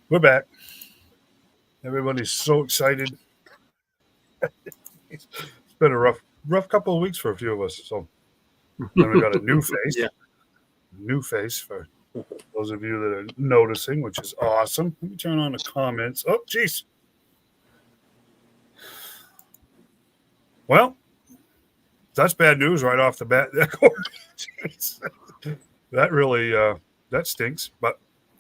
we're back. Everybody's so excited. It's been a rough couple of weeks for a few of us. So then we got a new face. Yeah. New face for those of you that are noticing, which is awesome. Let me turn on the comments. Oh, geez. Well, that's bad news right off the bat. That really that stinks. But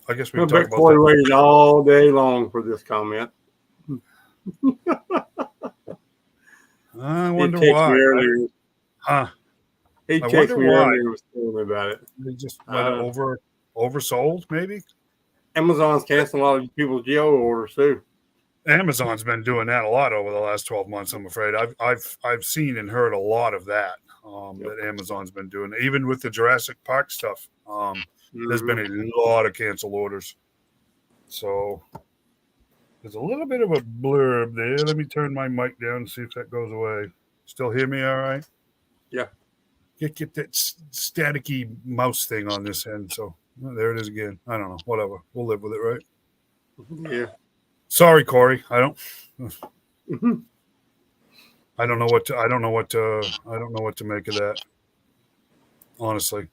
I guess we can talk about Corey waited all day long for this comment. I wonder why. He texted me earlier and was telling me about it. They just oversold, maybe? Amazon's canceling a lot of people's geo orders too. Amazon's been doing that a lot over the last 12 months, I'm afraid. I've seen and heard a lot of that that Amazon's been doing. Even with the Jurassic Park stuff, there's been a lot of canceled orders. So there's a little bit of a blurb there. Let me turn my mic down and see if that goes away. Still hear me all right? Yeah. Get that staticky mouse thing on this end. So there it is again. I don't know. Whatever. We'll live with it, right? Yeah. Sorry, Corey. I don't know what to make of that. Honestly.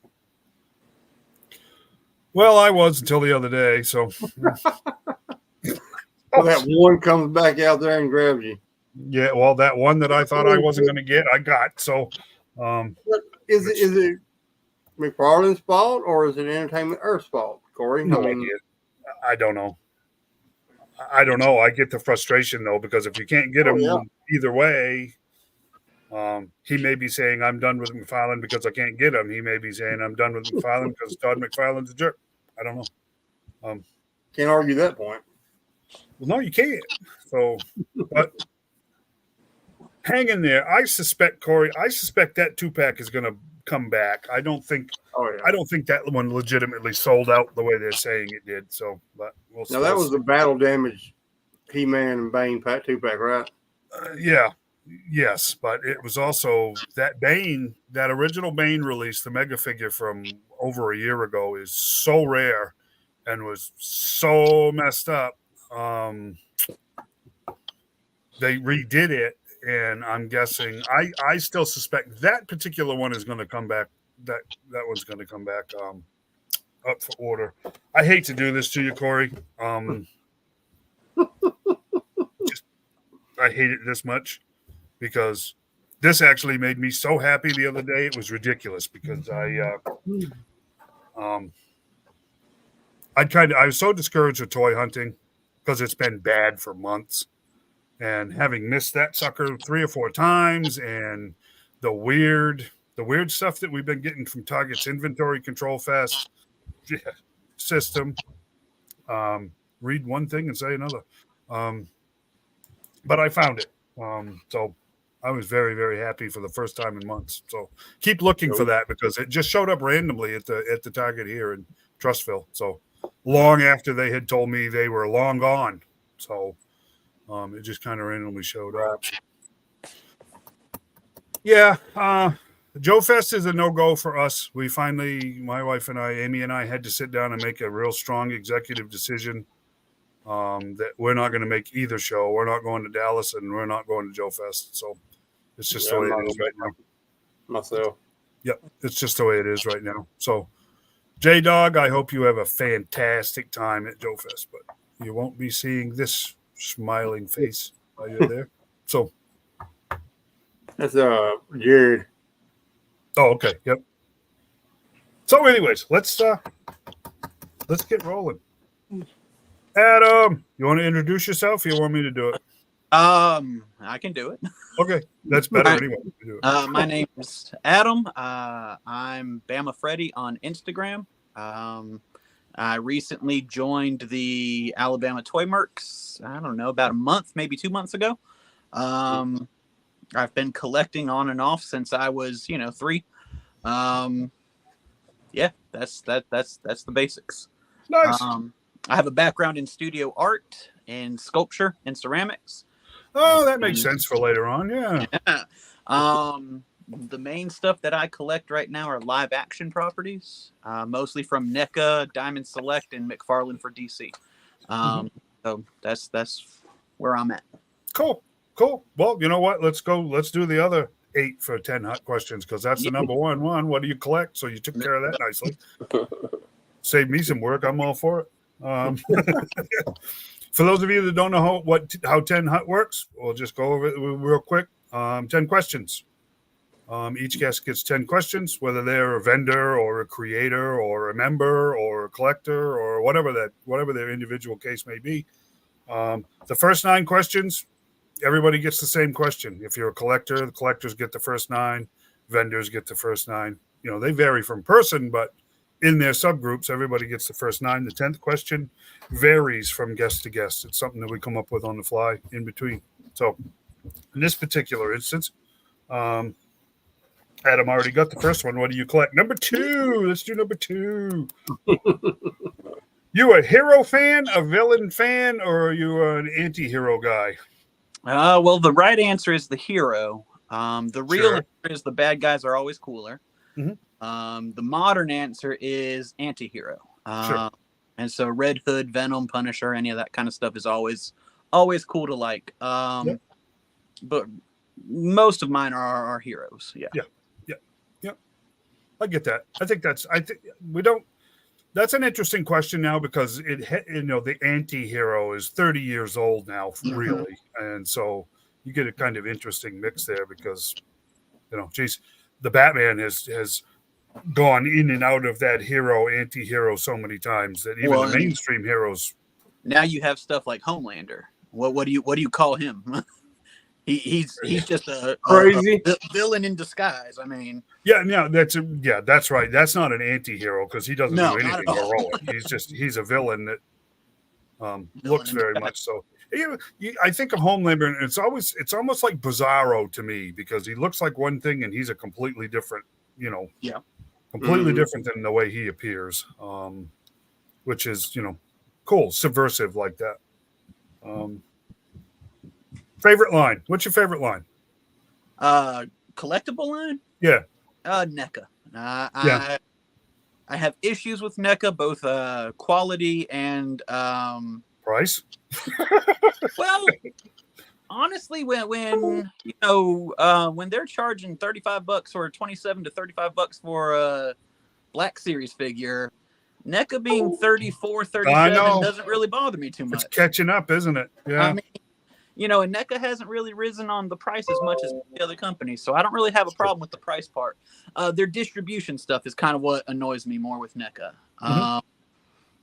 Well, I was until the other day, so that one comes back out there and grabs you. Yeah, well, that one that I thought I wasn't going to get, I got. So, is it McFarlane's fault or is it Entertainment Earth's fault, Corey? No idea. I don't know. I get the frustration though, because if you can't get him either way, he may be saying I'm done with McFarlane because I can't get him. He may be saying I'm done with McFarlane because Todd McFarlane's a jerk. I don't know. Can't argue that point. Well, no, you can't. So, but hang in there. I suspect, Corey. That 2-pack is going to come back. I don't think that one legitimately sold out the way they're saying it did. So, but we'll see. Now that was the battle damage He-Man and Bane 2-pack, right? Yeah. Yes, but it was also that Bane, that original Bane release, the mega figure from over a year ago, is so rare and was so messed up. They redid it, and I'm guessing I still suspect that particular one is going to come back. That one's going to come back up for order. I hate to do this to you, Corey. I hate it this much. Because this actually made me so happy the other day. It was ridiculous because I was so discouraged with toy hunting because it's been bad for months. And having missed that sucker 3 or 4 times and the weird stuff that we've been getting from Target's Inventory Control Fest system. Read one thing and say another. But I found it. So I was very, very happy for the first time in months. So keep looking for that because it just showed up randomly at the Target here in Trustville. So long after they had told me they were long gone. So it just kind of randomly showed up. Yeah, Joe Fest is a no-go for us. We finally, my wife and I, Amy and I, had to sit down and make a real strong executive decision that we're not going to make either show. We're not going to Dallas and we're not going to Joe Fest. So it's just the way it is right now. Myself. Yep, it's just the way it is right now. So, J-Dog, I hope you have a fantastic time at Joe Fest, but you won't be seeing this smiling face while you're there. So that's Jared. Oh, okay. Yep. So, anyways, let's get rolling. Adam, you want to introduce yourself or you want me to do it? I can do it. Okay, that's better anyway. My name is Adam. I'm Bama Freddy on Instagram. I recently joined the Alabama Toy Mercs, I don't know, about a month, maybe 2 months ago. I've been collecting on and off since I was, 3. Yeah, that's the basics. Nice. I have a background in studio art and sculpture and ceramics. Oh, that makes sense for later on. Yeah. the main stuff that I collect right now are live action properties, mostly from NECA, Diamond Select, and McFarlane for DC. So that's where I'm at. Cool. Well, you know what? Let's go. Let's do the other 8 for 10 hot questions, because that's the number one. What do you collect? So you took care of that nicely. Save me some work. I'm all for it. For those of you that don't know how 10 hut works, we'll just go over it real quick. 10 questions. Each guest gets 10 questions, whether they're a vendor or a creator or a member or a collector or whatever their individual case may be. The first 9 questions, everybody gets the same question. If you're a collector, the collectors get the first 9, vendors get the first 9. You know, they vary from person, but in their subgroups, everybody gets the first 9. The 10th question varies from guest to guest. It's something that we come up with on the fly in between. So in this particular instance, Adam already got the first one. What do you collect? Number 2. Let's do number 2. You a hero fan, a villain fan, or are you an anti-hero guy? Well, the right answer is the hero. The real answer is the bad guys are always cooler. The modern answer is anti-hero. And so Red Hood, Venom, Punisher, any of that kind of stuff is always cool to like. But most of mine are heroes. Yeah. I get that. That's an interesting question now, because the anti-hero is 30 years old now, really. And so you get a kind of interesting mix there, because, the Batman has gone in and out of that hero, anti-hero so many times that even the mainstream heroes. Now you have stuff like Homelander. What do you call him? He's just a villain in disguise. I mean, that's right. That's not an anti-hero, because he doesn't do anything heroic. He's a villain that looks very much so. I think of Homelander, and it's almost like Bizarro to me, because he looks like one thing and he's a completely different, completely different than the way he appears, which is cool, subversive like that. Favorite line? What's your favorite line? Collectible line? Yeah. NECA. I have issues with NECA, both quality and price. Well, honestly, when they're charging $35 or $27 to $35 for a Black Series figure, NECA being $34, $37 doesn't really bother me too much. It's catching up, isn't it? Yeah. I mean, and NECA hasn't really risen on the price as much as the other companies, so I don't really have a problem with the price part. Their distribution stuff is kind of what annoys me more with NECA.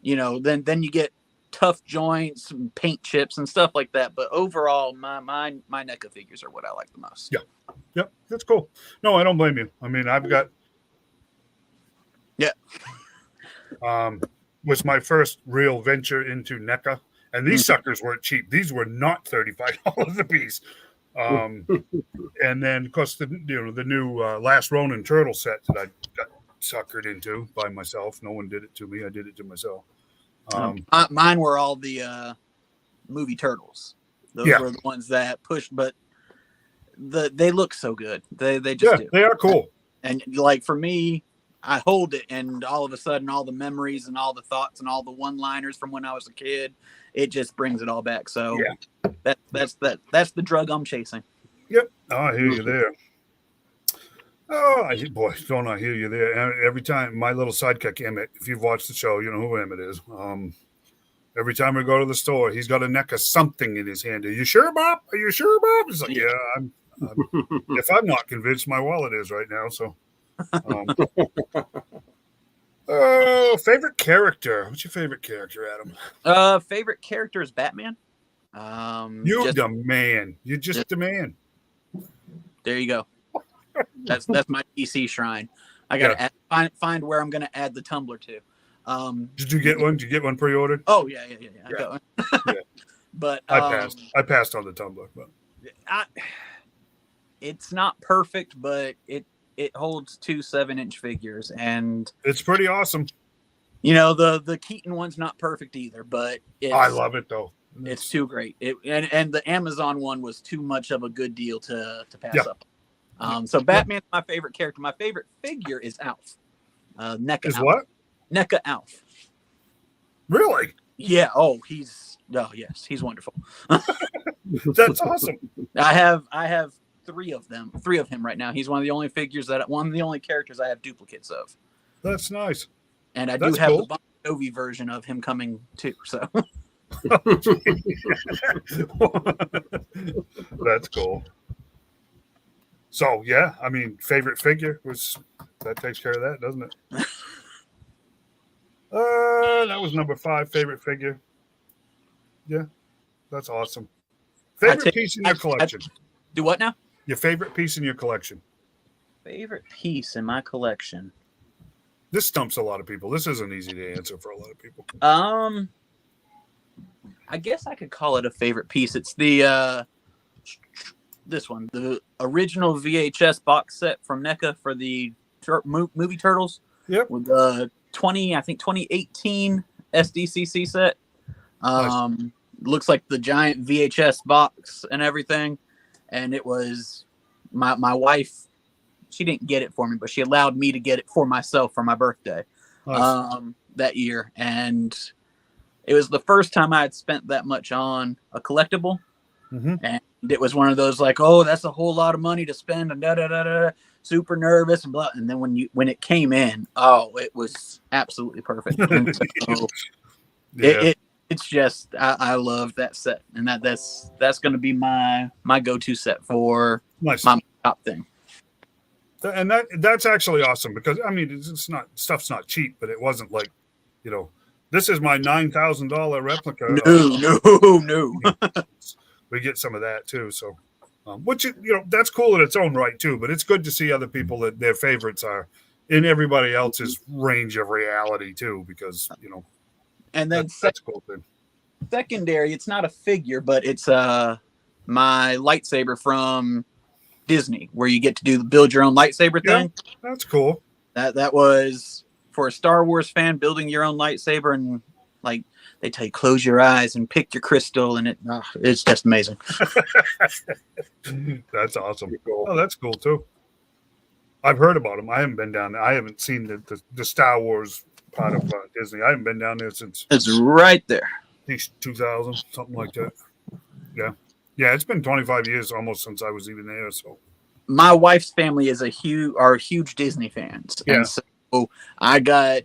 Then you get tough joints and paint chips and stuff like that, but overall, my NECA figures are what I like the most. Yeah, that's cool. No, I don't blame you. I mean, I've got was my first real venture into NECA. And these suckers weren't cheap. These were not $35 a piece. And then, of course, the new Last Ronin turtle set that I got suckered into by myself. No one did it to me. I did it to myself. Mine were all the movie turtles. Those were the ones that pushed, but they look so good. They just do. They are cool. And like for me, I hold it, and all of a sudden, all the memories and all the thoughts and all the one-liners from when I was a kid, it just brings it all back. So that's the drug I'm chasing. Yep. Oh, I hear you there. Oh, don't I hear you there? Every time, my little sidekick Emmett, if you've watched the show, you know who Emmett is. Every time we go to the store, he's got a neck of something in his hand. Are you sure, Bob? Are you sure, Bob? He's like, I'm if I'm not convinced, my wallet is right now. So, favorite character. What's your favorite character, Adam? Favorite character is Batman. You're the man. You're just the man. There you go. That's my DC shrine. I gotta find where I'm gonna add the Tumblr to. Did you get one? Did you get one pre-ordered? Oh yeah. I got one. But I passed on the Tumblr, but it's not perfect, but it holds 2 7-inch figures, and it's pretty awesome. The Keaton one's not perfect either, but I love it though. It's too great. And the Amazon one was too much of a good deal to pass up. So Batman's my favorite character. My favorite figure is Alf. NECA Is Alf. what? NECA Alf. Really? Yeah. Yes, he's wonderful. That's awesome. I have three of him right now. He's one of the only characters I have duplicates of. That's nice. And I That's do have cool. the Bon Jovi version of him coming too. So That's cool. So yeah, I mean, favorite figure that takes care of that, doesn't it? That was number 5. Favorite figure. Yeah, that's awesome. Favorite piece in your collection. Do what now? Your favorite piece in your collection. Favorite piece in my collection. This stumps a lot of people. This isn't easy to answer for a lot of people. I guess I could call it a favorite piece. It's the this one, the original VHS box set from NECA for the movie Turtles. Yep. With the 2018 SDCC set. Nice. Looks like the giant VHS box and everything. And it was my wife. She didn't get it for me, but she allowed me to get it for myself for my birthday that year. And it was the first time I had spent that much on a collectible. Mm-hmm. And it was one of those like, oh, that's a whole lot of money to spend and da-da-da-da, super nervous and blah. And then when it came in, it was absolutely perfect. And so it's just, I love that set. And that's going to be my go-to set for my top thing. And that's actually awesome because I mean stuff's not cheap, but it wasn't like, this is my $9,000 replica. No. We get some of that too. So, which that's cool in its own right too. But it's good to see other people that their favorites are in everybody else's range of reality too, because And then that's a cool thing. Secondary, it's not a figure, but it's my lightsaber from Disney, where you get to do the build your own lightsaber thing. That's cool. That was for a Star Wars fan, building your own lightsaber, and like they tell you close your eyes and pick your crystal, and it's just amazing. That's awesome. Oh, that's cool too. I've heard about them. I haven't been down there. I haven't seen the Star Wars part of Disney. I haven't been down there since it's right there. I think 2000, something like that. Yeah, it's been 25 years almost since I was even there. So, my wife's family is huge Disney fans, and so I got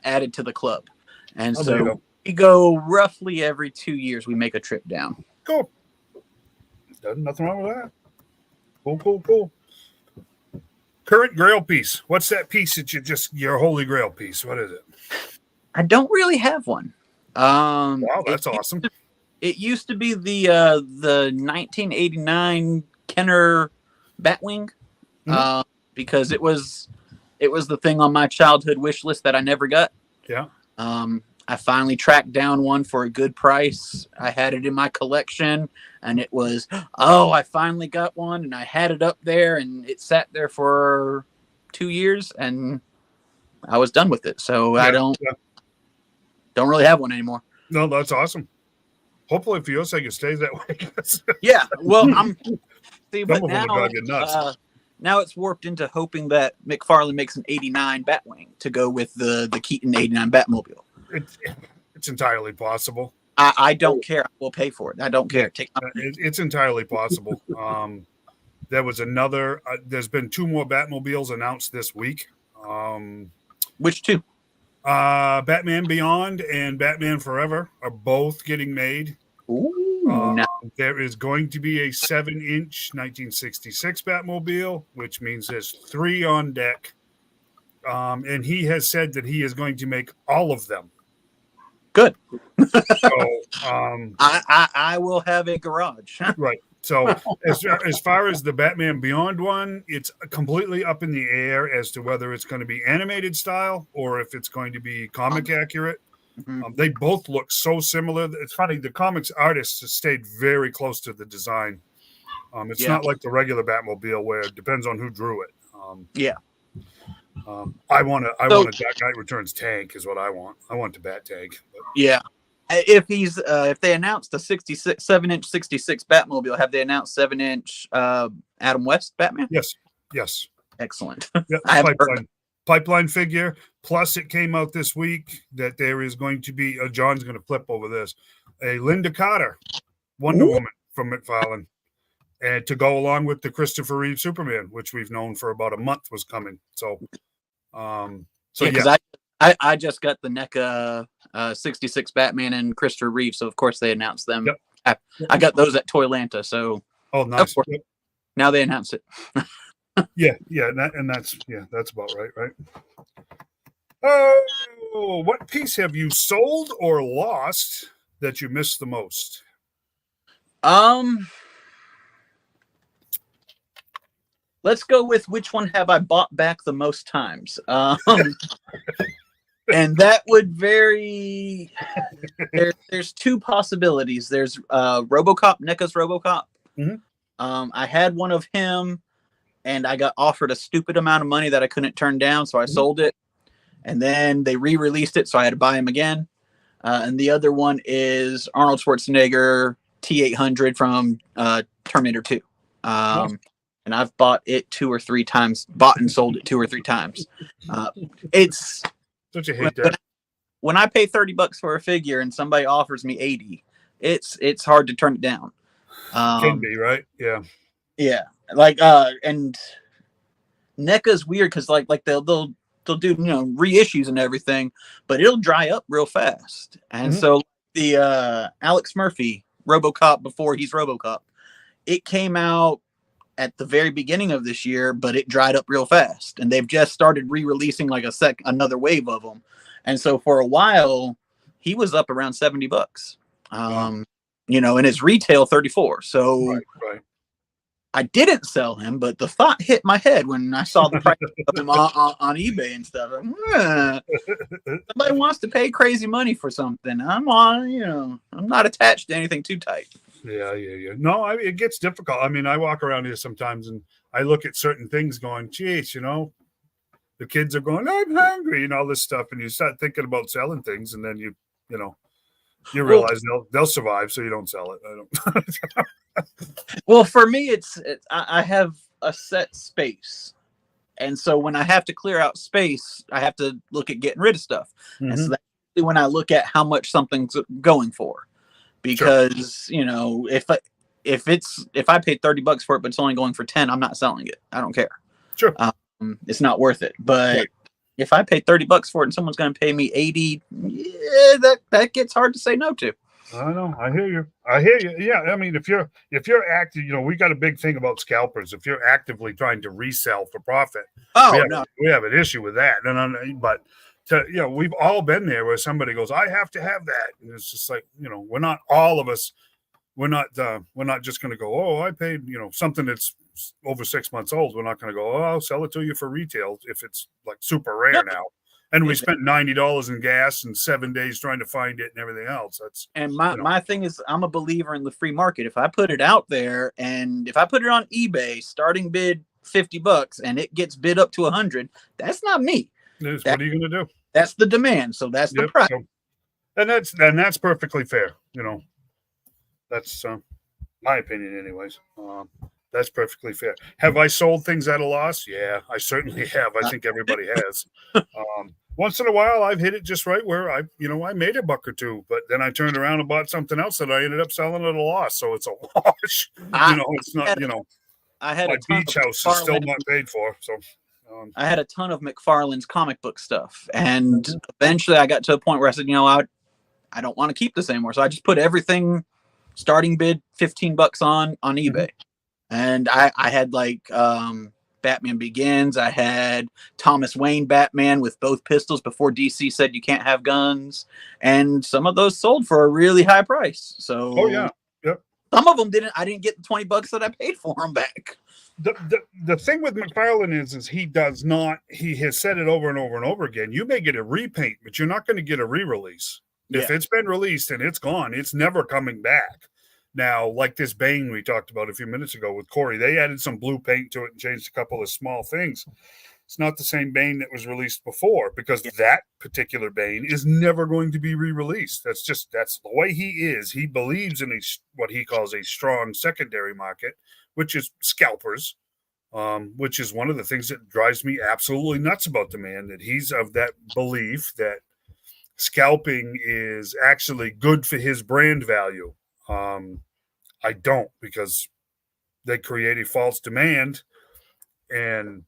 added to the club, and so we go roughly every 2 years. We make a trip down. Cool. Nothing wrong with that. Cool. Current Grail piece. What's that piece that your Holy Grail piece? What is it? I don't really have one. Wow, that's awesome. It used to be the 1989 Kenner Batwing, because it was the thing on my childhood wish list that I never got. Yeah. I finally tracked down one for a good price. I had it in my collection, and it was, I finally got one, and I had it up there, and it sat there for 2 years, and I was done with it. So I don't really have one anymore. No, that's awesome. Hopefully for your sake it stays that way. Yeah, well, but now it's warped into hoping that McFarlane makes an 89 Batwing to go with the Keaton 89 Batmobile. It's entirely possible. I don't care. I will pay for it. I don't care. It's entirely possible. There was another. There's been 2 more Batmobiles announced this week. Which 2? Batman Beyond and Batman Forever are both getting made. Ooh, there is going to be a 7-inch 1966 Batmobile, which means there's 3 on deck. And he has said that he is going to make all of them. Good. So, I will have a garage. Right. So as far as the Batman Beyond one, it's completely up in the air as to whether it's going to be animated style or if it's going to be comic accurate. Mm-hmm. They both look so similar. It's funny. The comics artists have stayed very close to the design. It's not like the regular Batmobile where it depends on who drew it. I want a Dark Knight Returns tank is what I want. I want the Bat tank. Yeah. if they announced a 7-inch 66 Batmobile, have they announced 7-inch Adam West Batman? Yes. Excellent. Yeah, I haven't heard pipeline figure. Plus, it came out this week that there is going to be John's going to flip over this, a Linda Carter Wonder Woman from McFarlane, and to go along with the Christopher Reeve Superman, which we've known for about a month was coming. So, because I just got the NECA 66 Batman and Christopher Reeve, so of course they announced them. Yep. I got those at Toylanta, so nice. Yep. Now they announce it. yeah, that's about right. Oh, what piece have you sold or lost that you missed the most? Let's go with which one have I bought back the most times? And that would vary. There's two possibilities. There's RoboCop, NECA's RoboCop. Mm-hmm. I had one of him, and I got offered a stupid amount of money that I couldn't turn down, so I sold it. And then they re-released it, so I had to buy him again. And the other one is Arnold Schwarzenegger T-800 from Terminator 2. And I've bought it 2 or 3 times, bought and sold it 2 or 3 times. Don't you hate that? When I pay $30 for a figure and somebody offers me 80, it's hard to turn it down. Can be, right? Yeah. Yeah. And NECA's weird because like they'll do reissues and everything, but it'll dry up real fast. And so the Alex Murphy RoboCop before he's RoboCop, it came out at the very beginning of this year, but it dried up real fast, and they've just started re-releasing like another wave of them. And so for a while he was up around $70, and his retail 34. So right. I didn't sell him, but the thought hit my head when I saw the price of him on eBay and stuff. Somebody wants to pay crazy money for something. I'm not attached to anything too tight. Yeah. No, it gets difficult. I mean, I walk around here sometimes and I look at certain things going, geez, the kids are going, I'm hungry and all this stuff. And you start thinking about selling things, and then you realize they'll survive, so you don't sell it. I don't. Well, for me, I have a set space. And so when I have to clear out space, I have to look at getting rid of stuff. Mm-hmm. And so that's when I look at how much something's going for. Because, if I paid $30 for it, but it's only going for 10, I'm not selling it. I don't care. Sure. It's not worth it. But if I pay $30 for it and someone's going to pay me 80, that gets hard to say no to. I know. I hear you. Yeah. I mean, if you're active, we got a big thing about scalpers. If you're actively trying to resell for profit, we have an issue with that. But we've all been there where somebody goes, I have to have that. And it's just like, we're not all of us. We're not just going to go, oh, I paid, something that's over 6 months old. We're not going to go, oh, I'll sell it to you for retail if it's like super rare now. And we spent $90 in gas and 7 days trying to find it and everything else. My thing is, I'm a believer in the free market. If I put it out there, and if I put it on eBay, starting bid $50 and it gets bid up to 100, that's not me. What are you going to do? That's the demand. So that's the price. And that's perfectly fair. That's my opinion anyways. That's perfectly fair. Have I sold things at a loss? Yeah, I certainly have. I think everybody has. Once in a while, I've hit it just right where I made $1 or $2, but then I turned around and bought something else that I ended up selling at a loss. So it's a wash. It's not. I had my beach house is still not paid for. So I had a ton of McFarlane's comic book stuff, and eventually I got to a point where I said, I don't want to keep this anymore. So I just put everything starting bid $15 on eBay. And I had Batman Begins. I had Thomas Wayne Batman with both pistols before DC said you can't have guns. And some of those sold for a really high price. So some of them didn't. I didn't get the $20 that I paid for them back. The thing with McFarlane is he does not. He has said it over and over and over again. You may get a repaint, but you're not going to get a re-release. If it's been released and it's gone, it's never coming back. Now, like this Bane we talked about a few minutes ago with Corey, they added some blue paint to it and changed a couple of small things. It's not the same Bane that was released before, because that particular Bane is never going to be re-released. That's the way he is. He believes in what he calls a strong secondary market, which is scalpers, which is one of the things that drives me absolutely nuts about the man, that he's of that belief that scalping is actually good for his brand value. I don't, because they create a false demand, and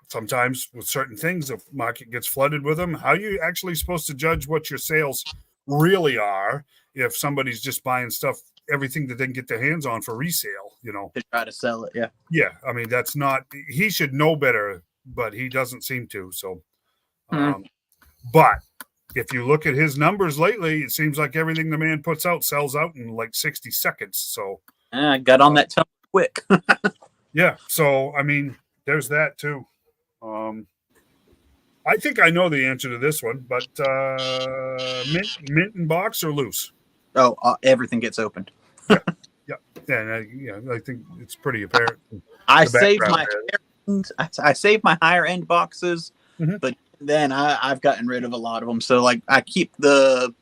sometimes with certain things, the market gets flooded with them. How are you actually supposed to judge what your sales really are if somebody's just buying stuff, everything that they can get their hands on for resale, To try to sell it, yeah. Yeah, I mean, that's not, he should know better, but he doesn't seem to. So, but if you look at his numbers lately, it seems like everything the man puts out sells out in like 60 seconds. So I got on that tumble quick. yeah. So, I mean, there's that too. I think I know the answer to this one, but mint in box or loose? Oh, everything gets opened. Yeah. And I think it's pretty apparent. I saved my higher end boxes, but then I've gotten rid of a lot of them. So like I keep the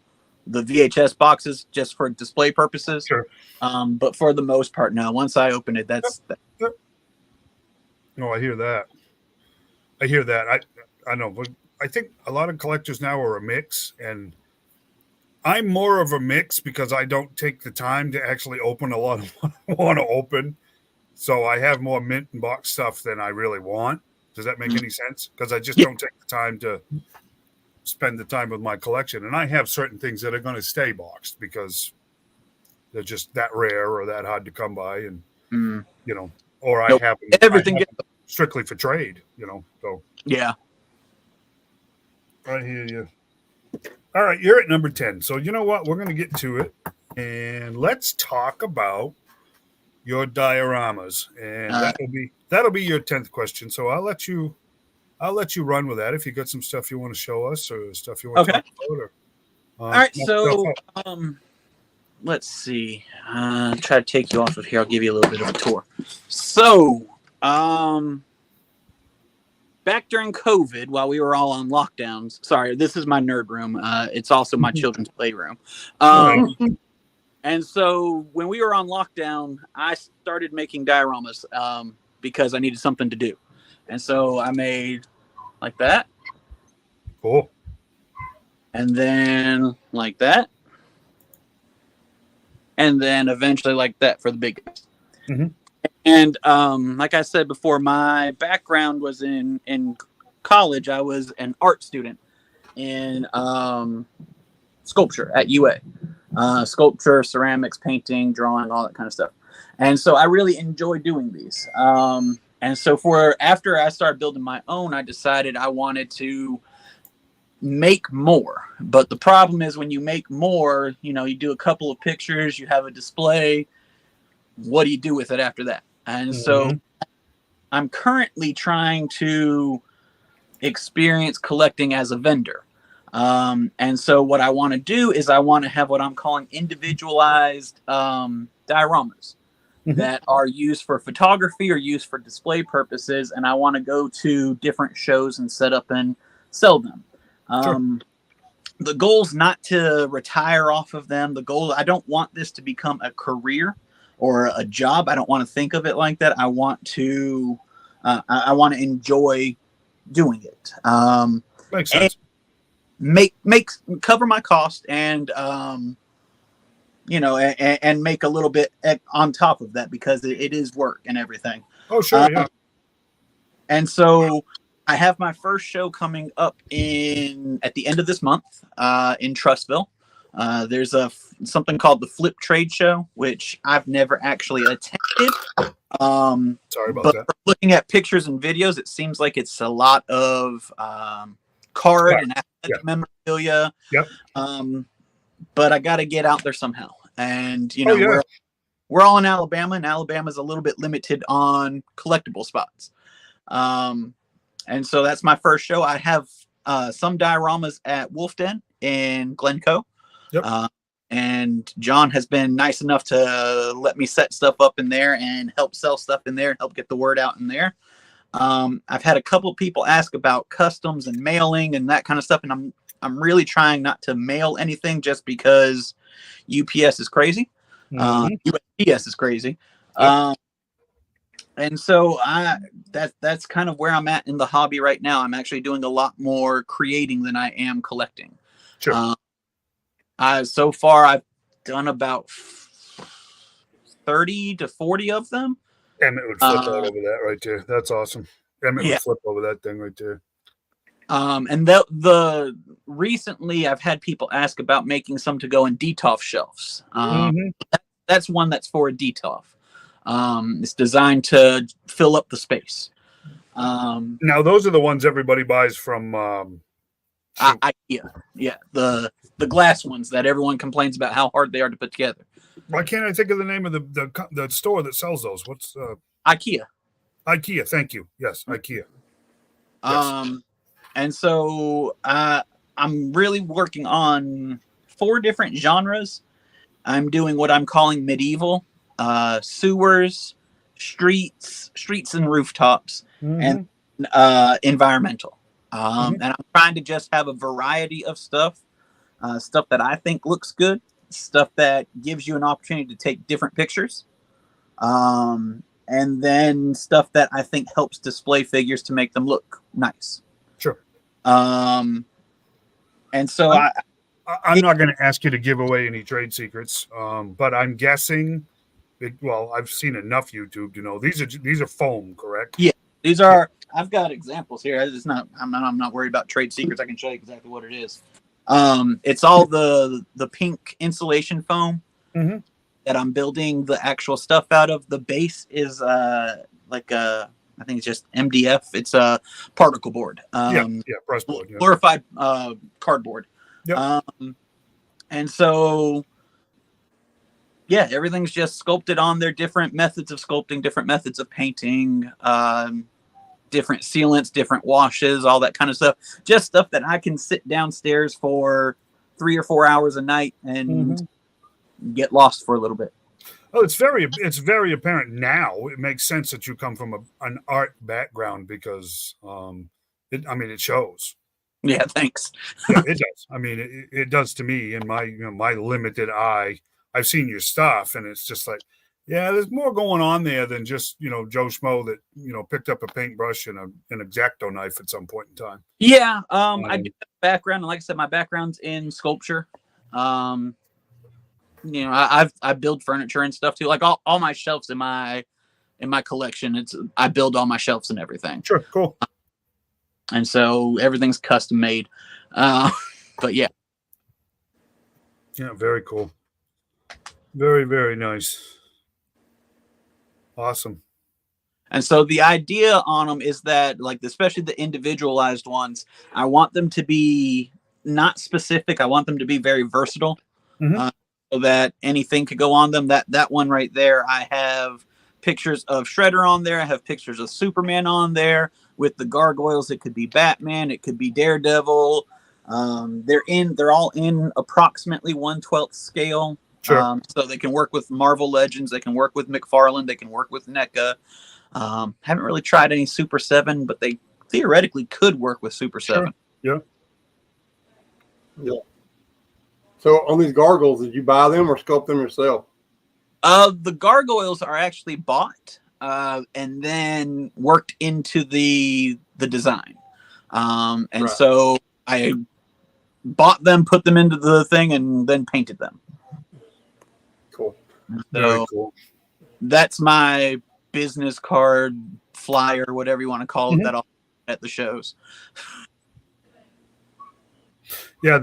VHS boxes just for display purposes. Sure. But for the most part, no. Once I open it, that's. Yep. No, I hear that. I know, but I think a lot of collectors now are a mix, and I'm more of a mix because I don't take the time to actually open a lot of what I want to open. So I have more mint and box stuff than I really want. Does that make any sense? Because I just don't take the time to spend the time with my collection. And I have certain things that are going to stay boxed because they're just that rare or that hard to come by. And, or I have everything strictly for trade, so. Yeah. I hear you. All right, you're at number 10. So you know what? We're going to get to it. And let's talk about your dioramas. And that'll be your 10th question. So I'll let you run with that if you got some stuff you want to show us or stuff you want to talk about. Or, all right, so let's see. Try to take you off of here. I'll give you a little bit of a tour. So, back during COVID, while we were all on lockdowns, sorry, this is my nerd room. It's also my children's playroom. And so when we were on lockdown, I started making dioramas because I needed something to do. And so I made like that. Cool. And then like that. And then eventually like that for the big guys. Mm-hmm. And like I said before, my background was in college. I was an art student in sculpture at UA. Sculpture, ceramics, painting, drawing, all that kind of stuff. And so I really enjoy doing these. And so after I started building my own, I decided I wanted to make more. But the problem is when you make more, you do a couple of pictures, you have a display. What do you do with it after that? And so I'm currently trying to experience collecting as a vendor. And so what I want to do is I want to have what I'm calling individualized dioramas that are used for photography or used for display purposes. And I want to go to different shows and set up and sell them. The goal's not to retire off of them. I don't want this to become a career or a job. I don't want to think of it like that. I want to enjoy doing it. Makes sense. Cover my cost and and make a little bit on top of that because it is work and everything. Oh, sure. Yeah. And so I have my first show coming up at the end of this month in Trussville. There's something called the Flip Trade Show, which I've never actually attended. Sorry about that. Looking at pictures and videos, it seems like it's a lot of card and athletic memorabilia. Yep. But I got to get out there somehow. And, we're all in Alabama, and Alabama's a little bit limited on collectible spots. And so that's my first show. I have some dioramas at Wolf Den in Glencoe. Yep. and John has been nice enough to let me set stuff up in there and help sell stuff in there, help get the word out in there. I've had a couple of people ask about customs and mailing and that kind of stuff, and I'm really trying not to mail anything just because UPS is crazy. USPS is crazy. Yep. And so that's kind of where I'm at in the hobby right now. I'm actually doing a lot more creating than I am collecting. Sure. So far I've done about 30 to 40 of them. Emmett would flip all over that right there. That's awesome. Emmett would flip over that thing right there. And the recently I've had people ask about making some to go in DTOF shelves. That's one that's for a DTOF. It's designed to fill up the space. Now those are the ones everybody buys from IKEA. Yeah, the glass ones that everyone complains about how hard they are to put together. Why can't I think of the name of the store that sells those? What's IKEA? IKEA. Thank you. Yes, IKEA. Yes. And so I'm really working on 4 different genres. I'm doing what I'm calling medieval, sewers, streets and rooftops, and environmental. And I'm trying to just have a variety of stuff that I think looks good, stuff that gives you an opportunity to take different pictures, and then stuff that I think helps display figures to make them look nice. Sure. And so I'm not going to ask you to give away any trade secrets, but I'm guessing. I've seen enough YouTube to know these are foam, correct? Yeah, these are. I've got examples here. I'm not worried about trade secrets. I can show you exactly what it is. It's all the pink insulation foam that I'm building the actual stuff out of. The base is I think it's just MDF. It's a particle board. Press board. Yeah. Glorified cardboard. Yep. And so, yeah, everything's just sculpted on there. Different methods of sculpting, different methods of painting, different sealants, different washes, all that kind of stuff. Just stuff that I can sit downstairs for 3 or 4 hours a night and get lost for a little bit. Oh, it's very apparent now. It makes sense that you come from an art background because, it shows. Yeah, thanks. Yeah, it does. I mean, it does to me in my my limited eye. I've seen your stuff, and it's just like, yeah, there's more going on there than just Joe Schmo that picked up a paintbrush and an X-Acto knife at some point in time. Yeah, I do have a background, and like I said, my background's in sculpture. I build furniture and stuff too. Like all my shelves in my collection, I build all my shelves and everything. Sure, cool. And so everything's custom made. But yeah. Yeah, very cool. Very, very nice. Awesome. And so the idea on them is that, like, especially the individualized ones, I want them to be not specific. I want them to be very versatile, so that anything could go on them. That one right there, I have pictures of Shredder on there. I have pictures of Superman on there. With the gargoyles, it could be Batman, it could be Daredevil. They're all in approximately 1/12 scale. Sure. So they can work with Marvel Legends, they can work with McFarlane, they can work with NECA. Haven't really tried any Super 7, but they theoretically could work with Super 7. Yeah. Yeah. So on these gargoyles, did you buy them or sculpt them yourself? The gargoyles are actually bought and then worked into the design. So I bought them, put them into the thing, and then painted them. Cool. Very cool. That's my business card, flyer, whatever you want to call it, that I'll at the shows. Yeah,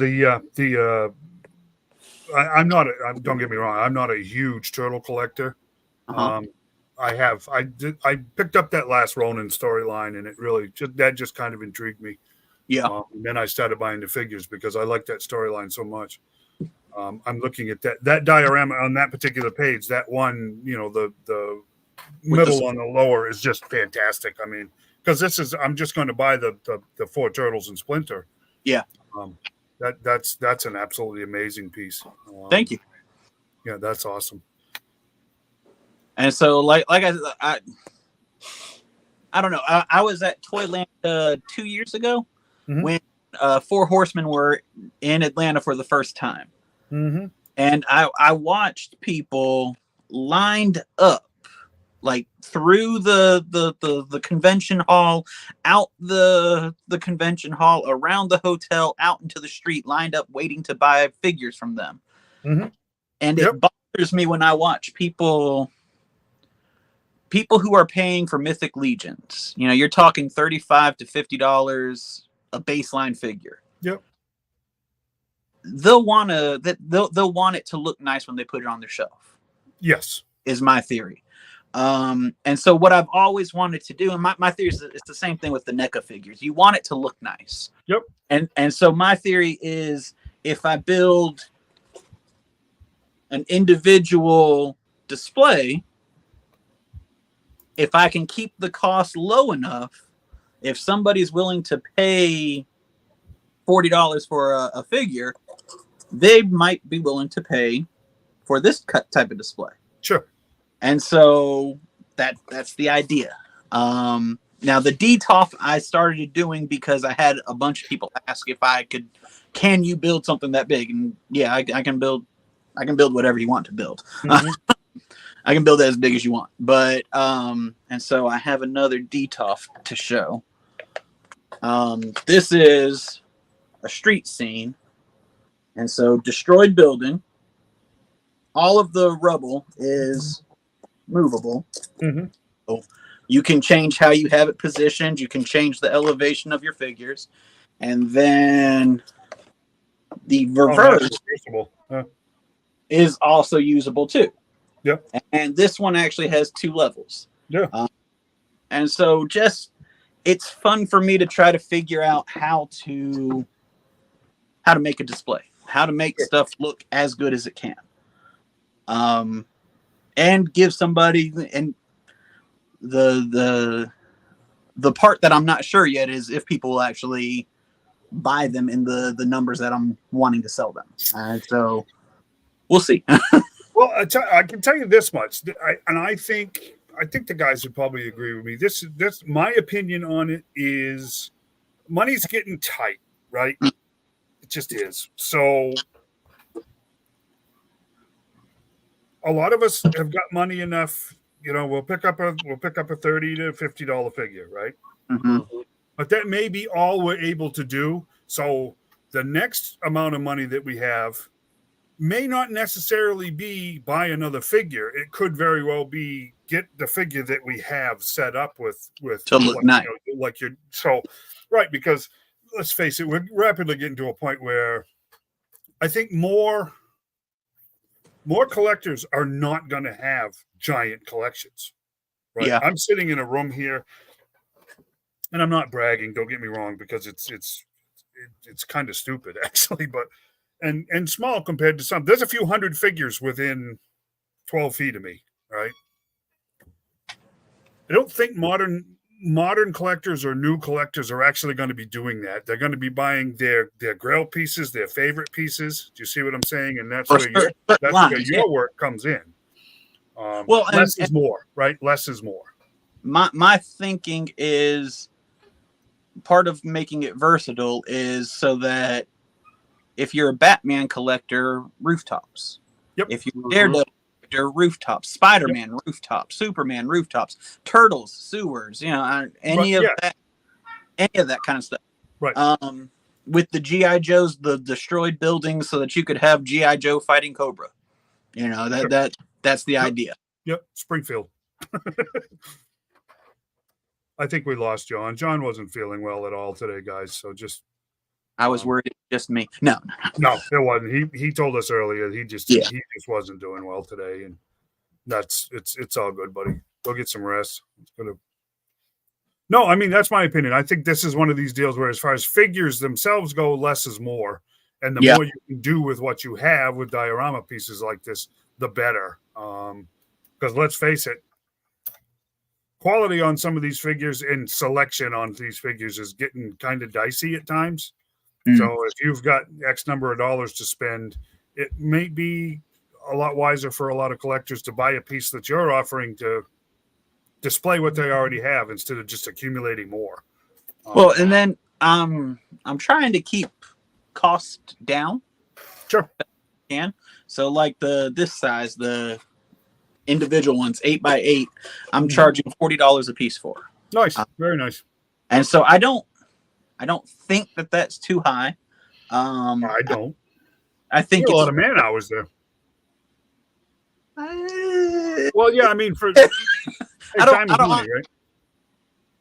I'm not. Don't get me wrong. I'm not a huge turtle collector. I picked up that last Ronin storyline, and it really just kind of intrigued me. Yeah. And then I started buying the figures because I like that storyline so much. I'm looking at that diorama on that particular page. That one, the middle on the lower is just fantastic. I mean, because I'm just going to buy the 4 turtles and Splinter. Yeah. That's an absolutely amazing piece. Thank you. Yeah, that's awesome. And so, like I don't know. I was at Toyland 2 years ago when 4 Horsemen were in Atlanta for the first time, and I watched people lined up like through the convention hall, out the convention hall, around the hotel, out into the street, lined up waiting to buy figures from them. And it bothers me when I watch people who are paying for Mythic Legions. You know, you're talking $35 to $50 a baseline figure. Yep. They'll want it to look nice when they put it on their shelf. Yes, is my theory. And so what I've always wanted to do, and my theory is it's the same thing with the NECA figures. You want it to look nice. Yep. And so my theory is if I build an individual display, if I can keep the cost low enough, if somebody's willing to pay $40 for a figure, they might be willing to pay for this type of display. Sure. And so that's the idea. Now the DTOF I started doing because I had a bunch of people ask if I could, can you build something that big? And yeah, I can build whatever you want to build. I can build it as big as you want. But and so I have another DTOF to show. This is a street scene. And so destroyed building. All of the rubble is movable. So you can change how you have it positioned. You can change the elevation of your figures. And then the reverse is also usable too. Yep. And this one actually has 2 levels. Yeah. And so it's fun for me to try to figure out how to make a display, how to make stuff look as good as it can. And give somebody, and the part that I'm not sure yet is if people will actually buy them in the numbers that I'm wanting to sell them. So we'll see. Well, I can tell you this much, I think the guys would probably agree with me. This my opinion on it is money's getting tight, right? It just is. So a lot of us have got money enough, we'll pick up a $30 to $50 figure, right? But that may be all we're able to do. So the next amount of money that we have may not necessarily be buy another figure. It could very well be get the figure that we have set up with to look nice. Right, because let's face it, we're rapidly getting to a point where I think more collectors are not going to have giant collections, right? Yeah. I'm sitting in a room here, and I'm not bragging. Don't get me wrong, because it's kind of stupid actually, but and small compared to some. There's a few hundred figures within 12 feet of me, right? I don't think modern collectors or new collectors are actually going to be doing that. They're going to be buying their grail pieces, their favorite pieces. Do you see what I'm saying? And that's where your work comes in. Less is more, right? Less is more. My thinking is part of making it versatile is so that if you're a Batman collector, rooftops. Yep. If you're Daredevil collector, rooftops. Spider-Man, rooftops. Superman, rooftops. Turtles, sewers. Any of that kind of stuff. Right. With the GI Joes, the destroyed buildings, so that you could have GI Joe fighting Cobra. That's the idea. Yep. Springfield. I think we lost John. John wasn't feeling well at all today, guys. So just. I was worried it was just me. No, it wasn't. He told us earlier he just wasn't doing well today, and it's all good, buddy. Go get some rest. No, I mean that's my opinion. I think this is one of these deals where, as far as figures themselves go, less is more, and the more you can do with what you have with diorama pieces like this, the better. Because let's face it, quality on some of these figures and selection on these figures is getting kind of dicey at times. So if you've got X number of dollars to spend, it may be a lot wiser for a lot of collectors to buy a piece that you're offering to display what they already have instead of just accumulating more. Well, and then I'm trying to keep cost down. Sure. So like this size, the individual ones, 8x8, I'm charging $40 a piece for. Nice, very nice. And so I don't think that that's too high. I don't. I think it's a lot of man hours there. Well, yeah, I mean, for time is money, right?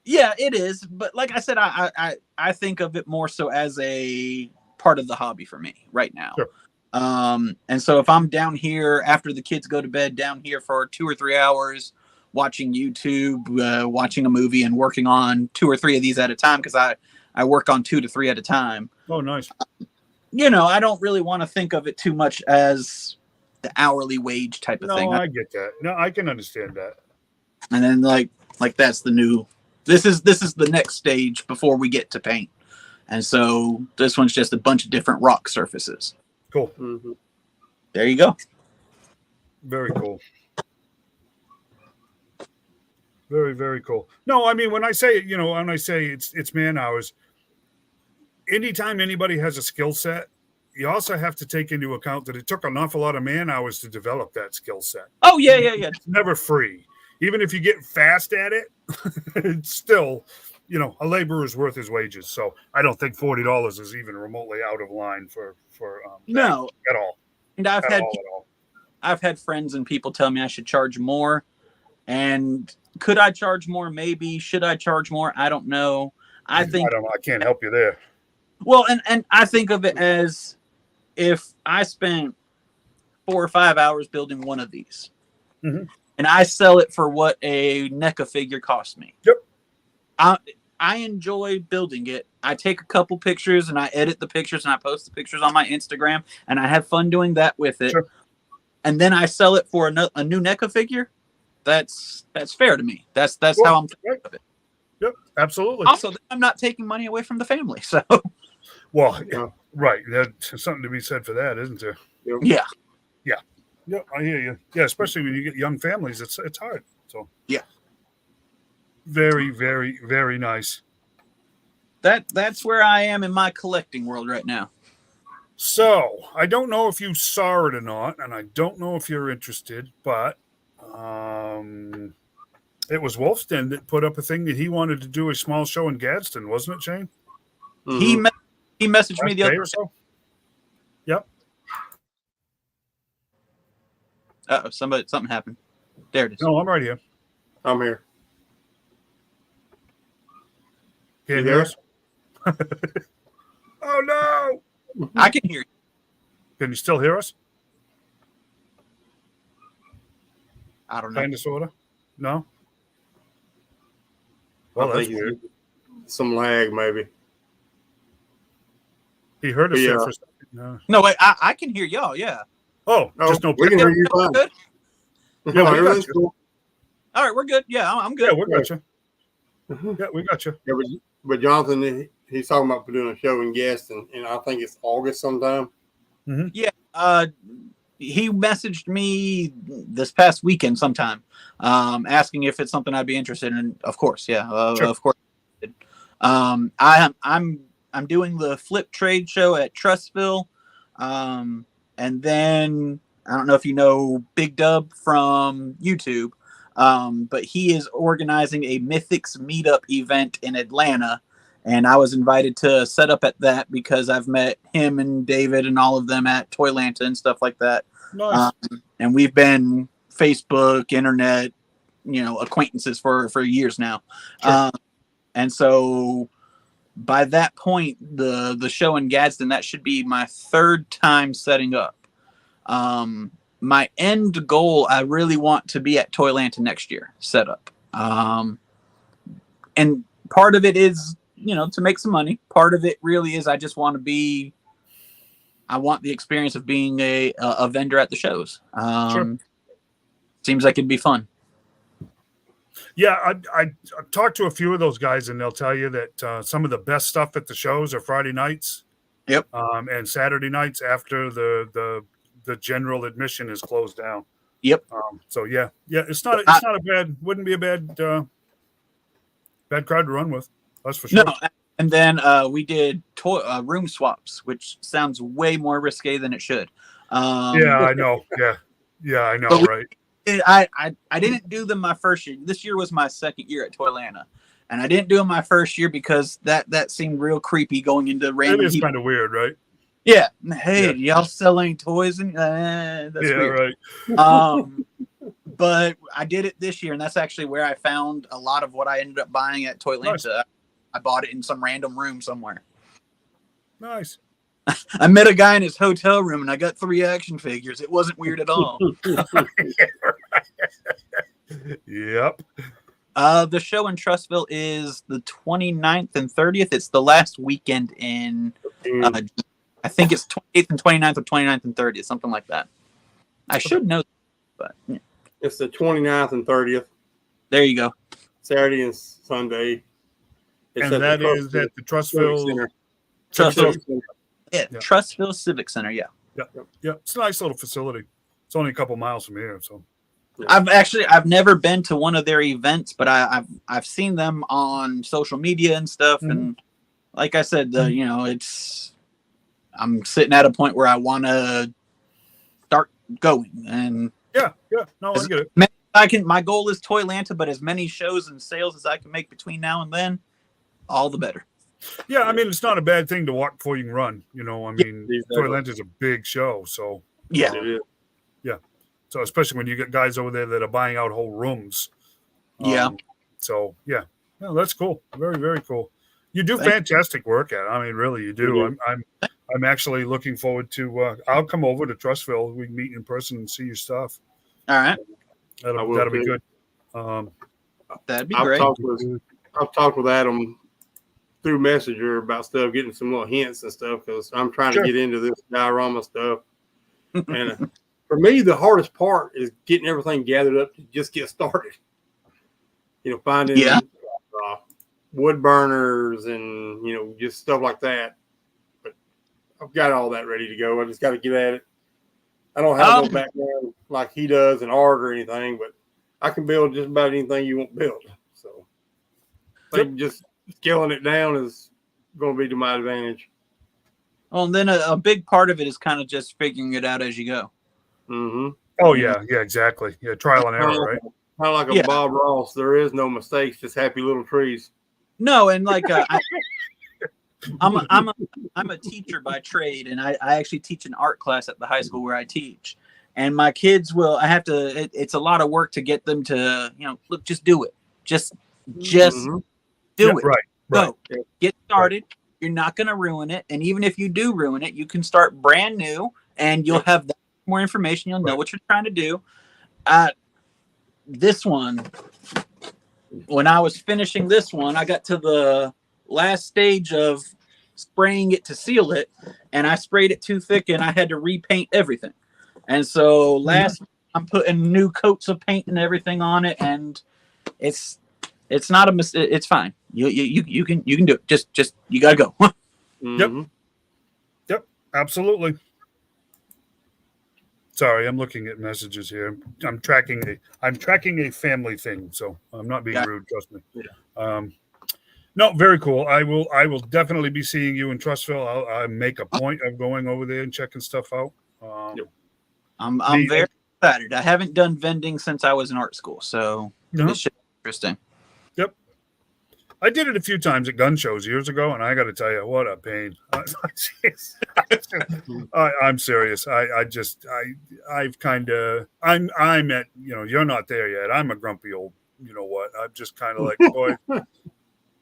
Yeah, it is. But like I said, I think of it more so as a part of the hobby for me right now. Sure. And so if I'm down here after the kids go to bed, down here for 2 or 3 hours, watching YouTube, watching a movie, and working on 2 or 3 of these at a time, because I work on 2 to 3 at a time. Oh, nice. I don't really want to think of it too much as the hourly wage type of thing. No, I get that. No, I can understand that. And then like that's the new. This is the next stage before we get to paint. And so this one's just a bunch of different rock surfaces. Cool. Mm-hmm. There you go. Very cool. Very, very cool. No, I mean, when I say it's man hours, anytime anybody has a skill set, you also have to take into account that it took an awful lot of man hours to develop that skill set. Oh, yeah. It's never free. Even if you get fast at it, it's still, a laborer's worth his wages. So I don't think $40 is even remotely out of line for no at all. And I've had friends and people tell me I should charge more. And could I charge more? Maybe. Should I charge more? I don't know. I can't help you there. Well, and I think of it as if I spent 4 or 5 hours building one of these, and I sell it for what a NECA figure cost me. Yep. I enjoy building it. I take a couple pictures and I edit the pictures and I post the pictures on my Instagram, and I have fun doing that with it. Sure. And then I sell it for a new NECA figure. That's fair to me. That's how I'm thinking of it. Yep, absolutely. Also, I'm not taking money away from the family, so. Well, yeah, right. There's something to be said for that, isn't there? Yeah. Yeah, I hear you. Yeah, especially when you get young families, it's hard. So yeah, very, very, very nice. That's where I am in my collecting world right now. So I don't know if you saw it or not, and I don't know if you're interested, but it was Wolfston that put up a thing that he wanted to do a small show in Gadsden, wasn't it, Shane? Mm-hmm. He messaged me the other day. So? Yep. Something happened. There it is. No, I'm right here. I'm here. Can't hear us? Oh, no. I can hear you. Can you still hear us? I don't know. Kind of, sort of? No? Well, Well, I think there's some lag, maybe. he heard us Yeah. there for a second. No, wait. I can hear y'all. Yeah. Oh, just no we can hear you We're fine. good? Yeah, we got Everything's you. cool. All right, we're good. Yeah, I'm good. Yeah, we got you. Yeah, we got you. Yeah, but Jonathan, he's talking about doing a show in Gaston, and I think it's August sometime. Yeah. He messaged me this past weekend sometime, asking if it's something I'd be interested in. Of course, yeah. Sure. Of course. I'm doing the flip trade show at Trustville, and then I don't know if you know Big Dub from YouTube, but he is organizing a Mythics meetup event in Atlanta. And I was invited to set up at that because I've met him and David and all of them at Toylanta and stuff like that. Nice. And we've been Facebook, internet, acquaintances for years now. Sure. And so by that point, the show in Gadsden, that should be my 3rd time setting up. My end goal, I really want to be at Toylanta next year, set up. And part of it is, to make some money. Part of it really is I just want to I want the experience of being a vendor at the shows. Sure. Seems like it'd be fun. Yeah, I talked to a few of those guys, and they'll tell you that some of the best stuff at the shows are Friday nights. Yep. And Saturday nights after the general admission is closed down. Yep. So yeah, it's not a bad, wouldn't be a bad crowd to run with. That's for sure. No, and then we did room swaps, which sounds way more risque than it should. Yeah, I know. Yeah, I know. Right. I didn't do them my first year. This year was my second year at Toylanta, and I didn't do them my first year because that seemed real creepy going into random. It is kind of weird, right? Yeah. Hey, y'all selling toys? And that's weird. Right. But I did it this year, and that's actually where I found a lot of what I ended up buying at Toylanta. Nice. I bought it in some random room somewhere. Nice. I met a guy in his hotel room, and I got 3 action figures. It wasn't weird at all. Yep. The show in Trussville is the 29th and 30th. It's the last weekend in, I think it's 28th and 29th or 29th and 30th, something like that. I should know, but yeah. It's the 29th and 30th. There you go. Saturday and Sunday. It's and that is at the Trussville Center. Yeah, Trussville Civic Center. Yeah. Yeah. It's a nice little facility. It's only a couple miles from here, so. I've never been to one of their events, but I've seen them on social media and stuff. Mm-hmm. And like I said, I'm sitting at a point where I want to start going. And no, I get it. My goal is Toylanta, but as many shows and sales as I can make between now and then, all the better. Yeah, I mean, it's not a bad thing to walk before you can run. You know, I mean, Toylanta is a big show, so yeah. So especially when you get guys over there that are buying out whole rooms. So no, that's cool. Very, very cool. You do fantastic work at it. I mean, really, you do. I'm actually looking forward to. I'll come over to Trussville. We can meet in person and see your stuff. All right, that'll be good. That'd be great. I've talked with Adam through Messenger about stuff, getting some little hints and stuff because I'm trying to get into this diorama stuff. And for me, the hardest part is getting everything gathered up to just get started. You know, finding wood burners and, you know, just stuff like that. But I've got all that ready to go. I just got to get at it. I don't have no background like he does in art or anything, but I can build just about anything you want to build. So I think just scaling it down is going to be to my advantage. Well, and then a big part of it is kind of just figuring it out as you go. Mm-hmm. Oh, yeah, exactly. Yeah, trial and error, right? Kind of like a Bob Ross. There is no mistakes, just happy little trees. No, and like I'm a teacher by trade, and I actually teach an art class at the high school where I teach. And my kids it's a lot of work to get them to, you know, look, just do it. Just do it. Right. Go. Get started. You're not going to ruin it. And even if you do ruin it, you can start brand new and you'll have more information. You'll know what you're trying to do. This one, when I was finishing this one, I got to the last stage of spraying it to seal it, and I sprayed it too thick and I had to repaint everything. And so I'm putting new coats of paint and everything on it, and it's not a mistake. It's fine. You can do it. Just you gotta go. Yep. Absolutely. Sorry, I'm looking at messages here. I'm tracking a family thing, so I'm not being rude. Trust me. Yeah. No, very cool. I will definitely be seeing you in Trussville. I'll make a point of going over there and checking stuff out. I'm very excited. I haven't done vending since I was in art school, so this should be interesting. Yep. I did it a few times at gun shows years ago, and I got to tell you, what a pain. I'm serious. I've kind of, I'm at, you know, you're not there yet. I'm a grumpy old, you know what, I'm just kind of like, boy,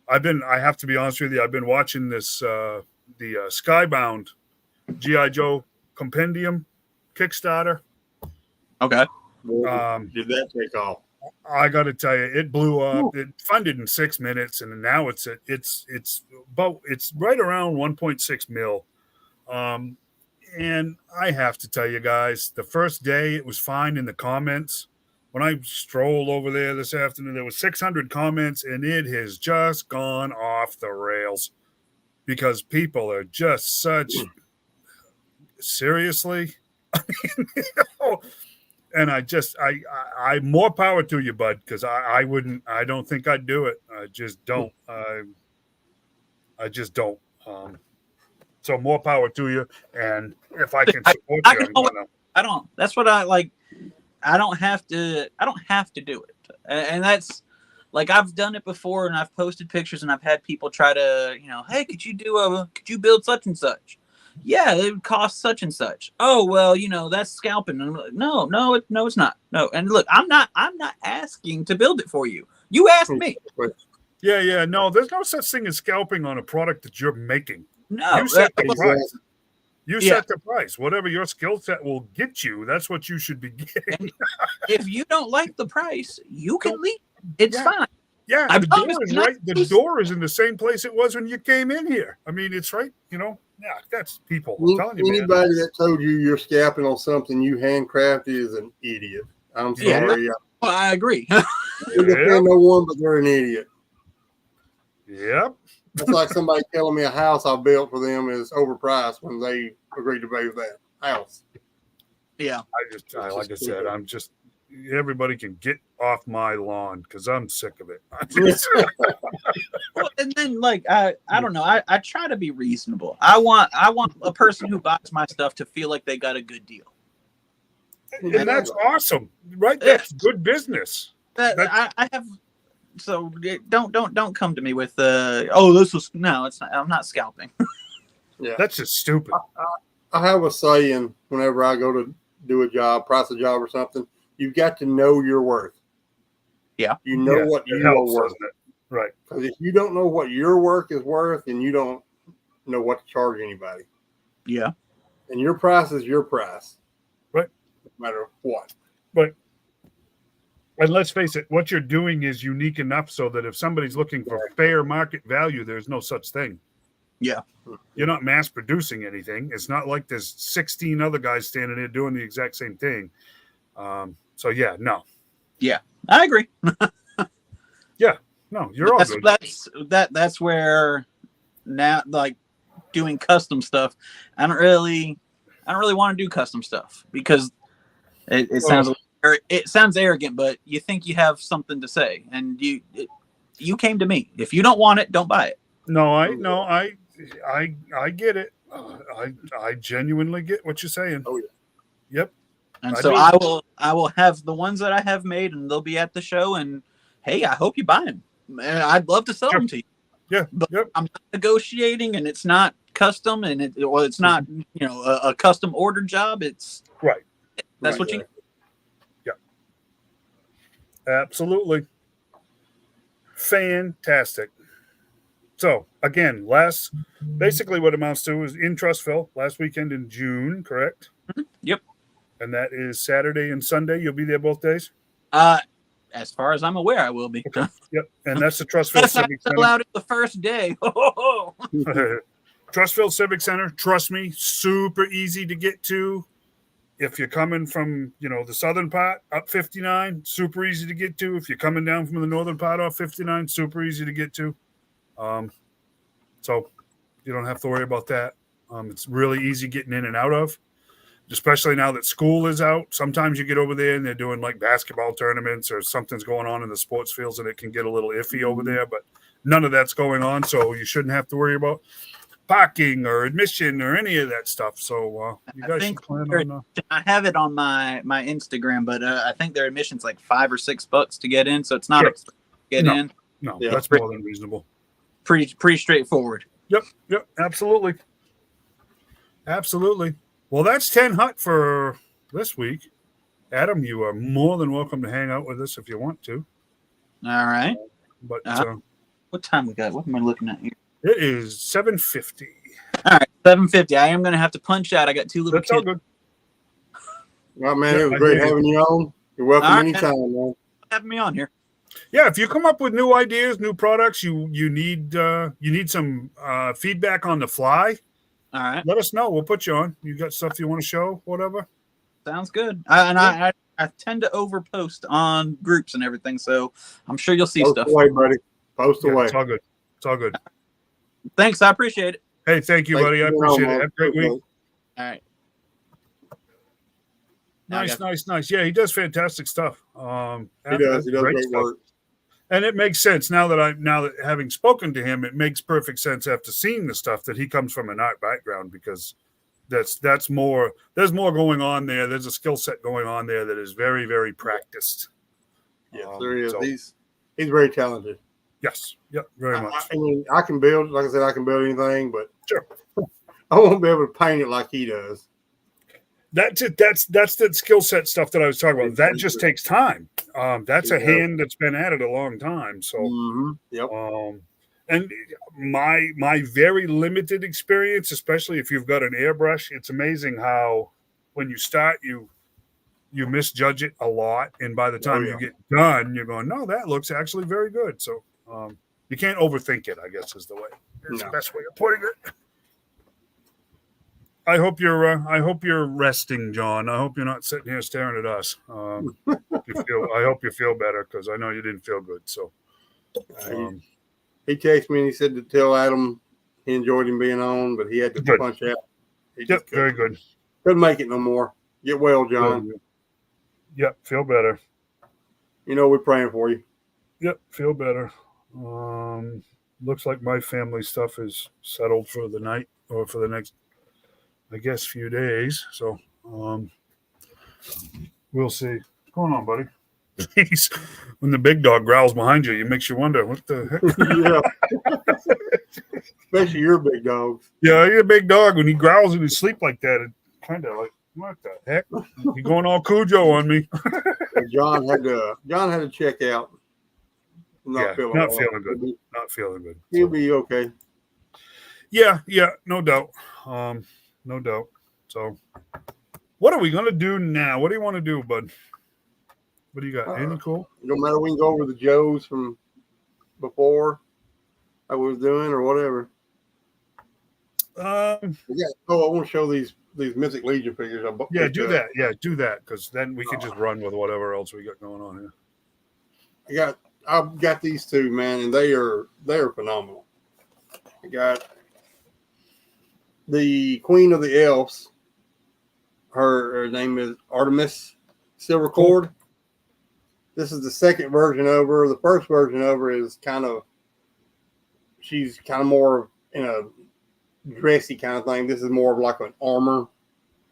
I have to be honest with you. I've been watching this, the Skybound G.I. Joe Compendium Kickstarter. Okay. Did that take off? I got to tell you, it blew up. It funded in 6 minutes, and now it's right around 1.6 mil. And I have to tell you guys, the first day it was fine in the comments. When I strolled over there this afternoon, there was 600 comments, and it has just gone off the rails. because people are just such seriously. I mean, and I more power to you, bud, because I don't think I'd do it. I just don't. I just don't. So more power to you, and if I can support you, I'm gonna. I don't. That's what I like. I don't have to do it, and that's like I've done it before, and I've posted pictures, and I've had people try to, hey, could you build such and such? Yeah, it would cost such and such. Oh well, that's scalping. And I'm like, no, it's not. No, and look, I'm not asking to build it for you. You asked me. Yeah, no, there's no such thing as scalping on a product that you're making. No, you set the price. You set the price. Whatever your skill set will get you, that's what you should be getting. If you don't like the price, you can leave. It's fine. Yeah, the door is right. The door is in the same place it was when you came in here. I mean, it's right. Yeah, that's people. I'm telling you, anybody that told you you're scalping on something you handcrafted is an idiot. I'm sorry. Yeah. Well, I agree. They defend no one, but they're an idiot. Yep. It's like somebody telling me a house I built for them is overpriced when they agreed to pay for that house. Yeah. Like I said, I'm just, everybody can get off my lawn because I'm sick of it. Well, and then I don't know. I try to be reasonable. I want a person who buys my stuff to feel like they got a good deal. And that's awesome, right? That's good business. I have. So don't come to me with this was no. It's not. I'm not scalping. Yeah, that's just stupid. I have a saying whenever I go to do a job, price a job or something. You've got to know your worth. Yeah, you know what you are worth. Right. Because if you don't know what your work is worth, then you don't know what to charge anybody. Yeah. And your price is your price. Right. No matter what. But and let's face it, what you're doing is unique enough so that if somebody's looking for fair market value, there's no such thing. Yeah. You're not mass producing anything. It's not like there's 16 other guys standing there doing the exact same thing. So yeah, no. Yeah, I agree. Yeah, no, you're all good. That's where now, like doing custom stuff, I don't really want to do custom stuff because it sounds arrogant, but you think you have something to say, and you came to me. If you don't want it, don't buy it. No, I get it. I genuinely get what you're saying. Oh yeah. Yep. And I will have the ones that I have made, and they'll be at the show. And hey, I hope you buy them. And I'd love to sell them to you. Yeah, but I'm not negotiating, and it's not custom, and it's not a custom order job. It's right. That's what you. Yeah. Absolutely. Fantastic. So again, basically what it amounts to is in Trustville last weekend in June, correct? Mm-hmm. Yep. And that is Saturday and Sunday. You'll be there both days? As far as I'm aware, I will be. Okay. Yep. And that's the Trustville Civic Center. Out the first day. Trustville Civic Center. Trust me, super easy to get to. If you're coming from, the southern part up 59, super easy to get to. If you're coming down from the northern part off 59, super easy to get to. So you don't have to worry about that. It's really easy getting in and out of. Especially now that school is out. Sometimes you get over there and they're doing like basketball tournaments or something's going on in the sports fields and it can get a little iffy over there, but none of that's going on. So you shouldn't have to worry about parking or admission or any of that stuff. So you guys should plan on. I have it on my Instagram, but I think their admission's like $5 or $6 to get in. So it's not expensive to get in. No, that's more than reasonable. Pretty straightforward. Yep. Absolutely. Well, that's 10 Hut for this week. Adam, you are more than welcome to hang out with us if you want to. All right. But what time we got? What am I looking at here? It is 7:50. All right, 7:50. I am going to have to punch out. I got two little kids. That's all good. Well, man, it was great having you on. You're welcome anytime, man. Having me on here. Yeah, if you come up with new ideas, new products, you need some feedback on the fly. All right. Let us know. We'll put you on. You got stuff you want to show, whatever? Sounds good. I tend to overpost on groups and everything, so I'm sure you'll see stuff. Post away, buddy. Post away. It's all good. Thanks. I appreciate it. Hey, thank you, buddy. I appreciate it. Have a great week. All right. Nice. Yeah, he does fantastic stuff. He does great work. And it makes sense now that having spoken to him, it makes perfect sense after seeing the stuff that he comes from an art background, because that's more. There's more going on there. There's a skill set going on there that is very, very practiced. Yes, there is. So, he's very talented. Yes. Yep. Very much. I mean, I can build. Like I said, I can build anything, but sure, I won't be able to paint it like he does. That's it. That's the skill set stuff that I was talking about. That just takes time. That's a hand that's been at it a long time. So, yep. And my very limited experience, especially if you've got an airbrush, it's amazing how when you start, you misjudge it a lot, and by the time you get done, you're going, no, that looks actually very good. So, you can't overthink it, I guess, is the best way of putting it. I hope you're resting, John. I hope you're not sitting here staring at us. I hope you feel better, because I know you didn't feel good. So he texted me and he said to tell Adam he enjoyed him being on, but he had to punch out. Very good. Couldn't make it no more. Get well, John. Yep, feel better. We're praying for you. Yep, feel better. Looks like my family stuff is settled for the night, or for the next, I guess, few days. So we'll see. What's going on, buddy? Jeez. When the big dog growls behind you, it makes you wonder, what the heck? Yeah. Especially your big dogs. Yeah, you're a big dog. When he growls in his sleep like that, it kind of like, what the heck? You're going all Cujo on me. John had to check out. Not feeling good. He'll be okay. Yeah, no doubt. No doubt. So, what are we gonna do now? What do you want to do, bud? What do you got? Anything cool? No matter, we can go over the Joes from before I was doing, or whatever. I want to show these Mythic Legion figures. Do that. Yeah, do that, because then we can just run with whatever else we got going on here. I've got these two, man, and they are phenomenal. I got the Queen of the Elves. Her name is Artemis Silvercord. Cool. This is the second version of her. The first version of her is she's kind of more in a dressy kind of thing. This is more of like an armor,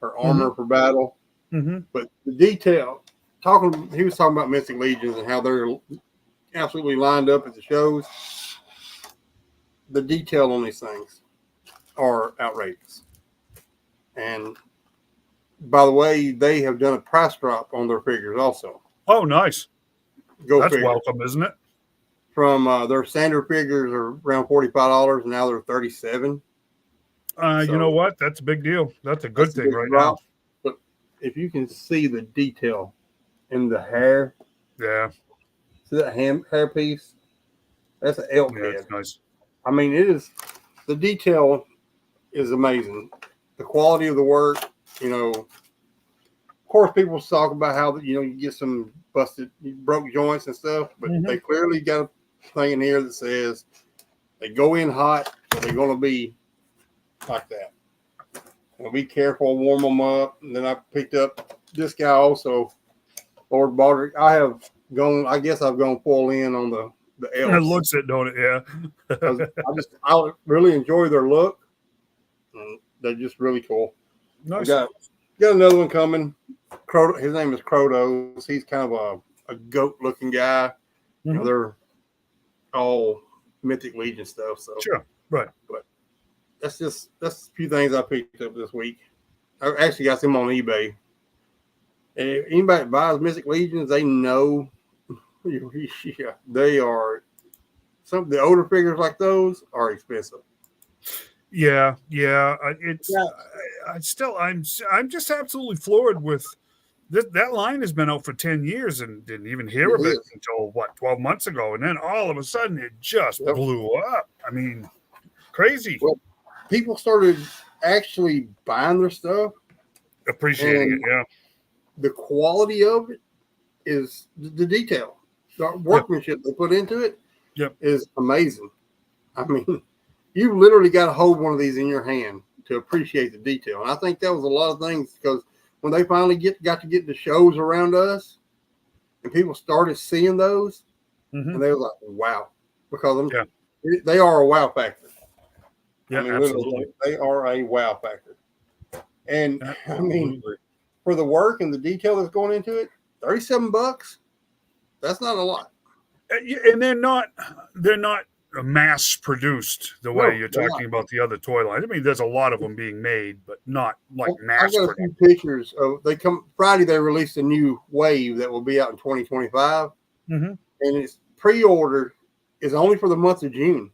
her armor for battle. Mm-hmm. But the detail, he was talking about Mystic Legions and how they're absolutely lined up at the shows. The detail on these things are outrageous. And by the way, they have done a price drop on their figures also. Oh, nice. That's figure. Welcome, isn't it? From their standard figures are around $45, and now they're $37. You know what? That's a big deal. That's a good thing right now. But if you can see the detail in the hair. Yeah. See that hair piece? That's an elk head. That's nice. I mean, the detail is amazing. The quality of the work, of course, people talk about how, you get some broke joints and stuff, but they clearly got a thing in here that says they go in hot, so they're going to be like that. Be careful, warm them up. And then I picked up this guy also, Lord Baldrick. I guess I've gone full in on the elves. It looks it, don't it? Yeah. I really enjoy their look. And they're just really cool. Nice. Got another one coming. His name is Krotos. He's kind of a goat-looking guy. They're all Mythic Legion stuff. So sure, right. But that's a few things I picked up this week. I actually got them on eBay. And anybody that buys Mythic Legions, they know. Yeah, they are. Some of the older figures like those are expensive. Yeah. I'm just absolutely floored with that line has been out for 10 years and didn't even hear of it until 12 months ago, and then all of a sudden it just blew up. I mean, crazy. Well, people started actually buying their stuff, appreciating it. Yeah, the quality of it is the detail, the workmanship they put into it is amazing. I mean, you literally got to hold one of these in your hand to appreciate the detail. And I think that was a lot of things, because when they finally got to get the shows around us and people started seeing those, and they were like, wow, because they are a wow factor. Yeah, I mean, absolutely. literally, they are a wow factor. And Absolutely. I mean, for the work and the detail that's going into it, $37, that's not a lot. And they're not mass produced the way you're talking about the other toy lines. I mean, there's a lot of them being made, but not like mass I got a few pictures of Friday. They released a new wave that will be out in 2025, and it's pre-ordered. Is only for the month of June.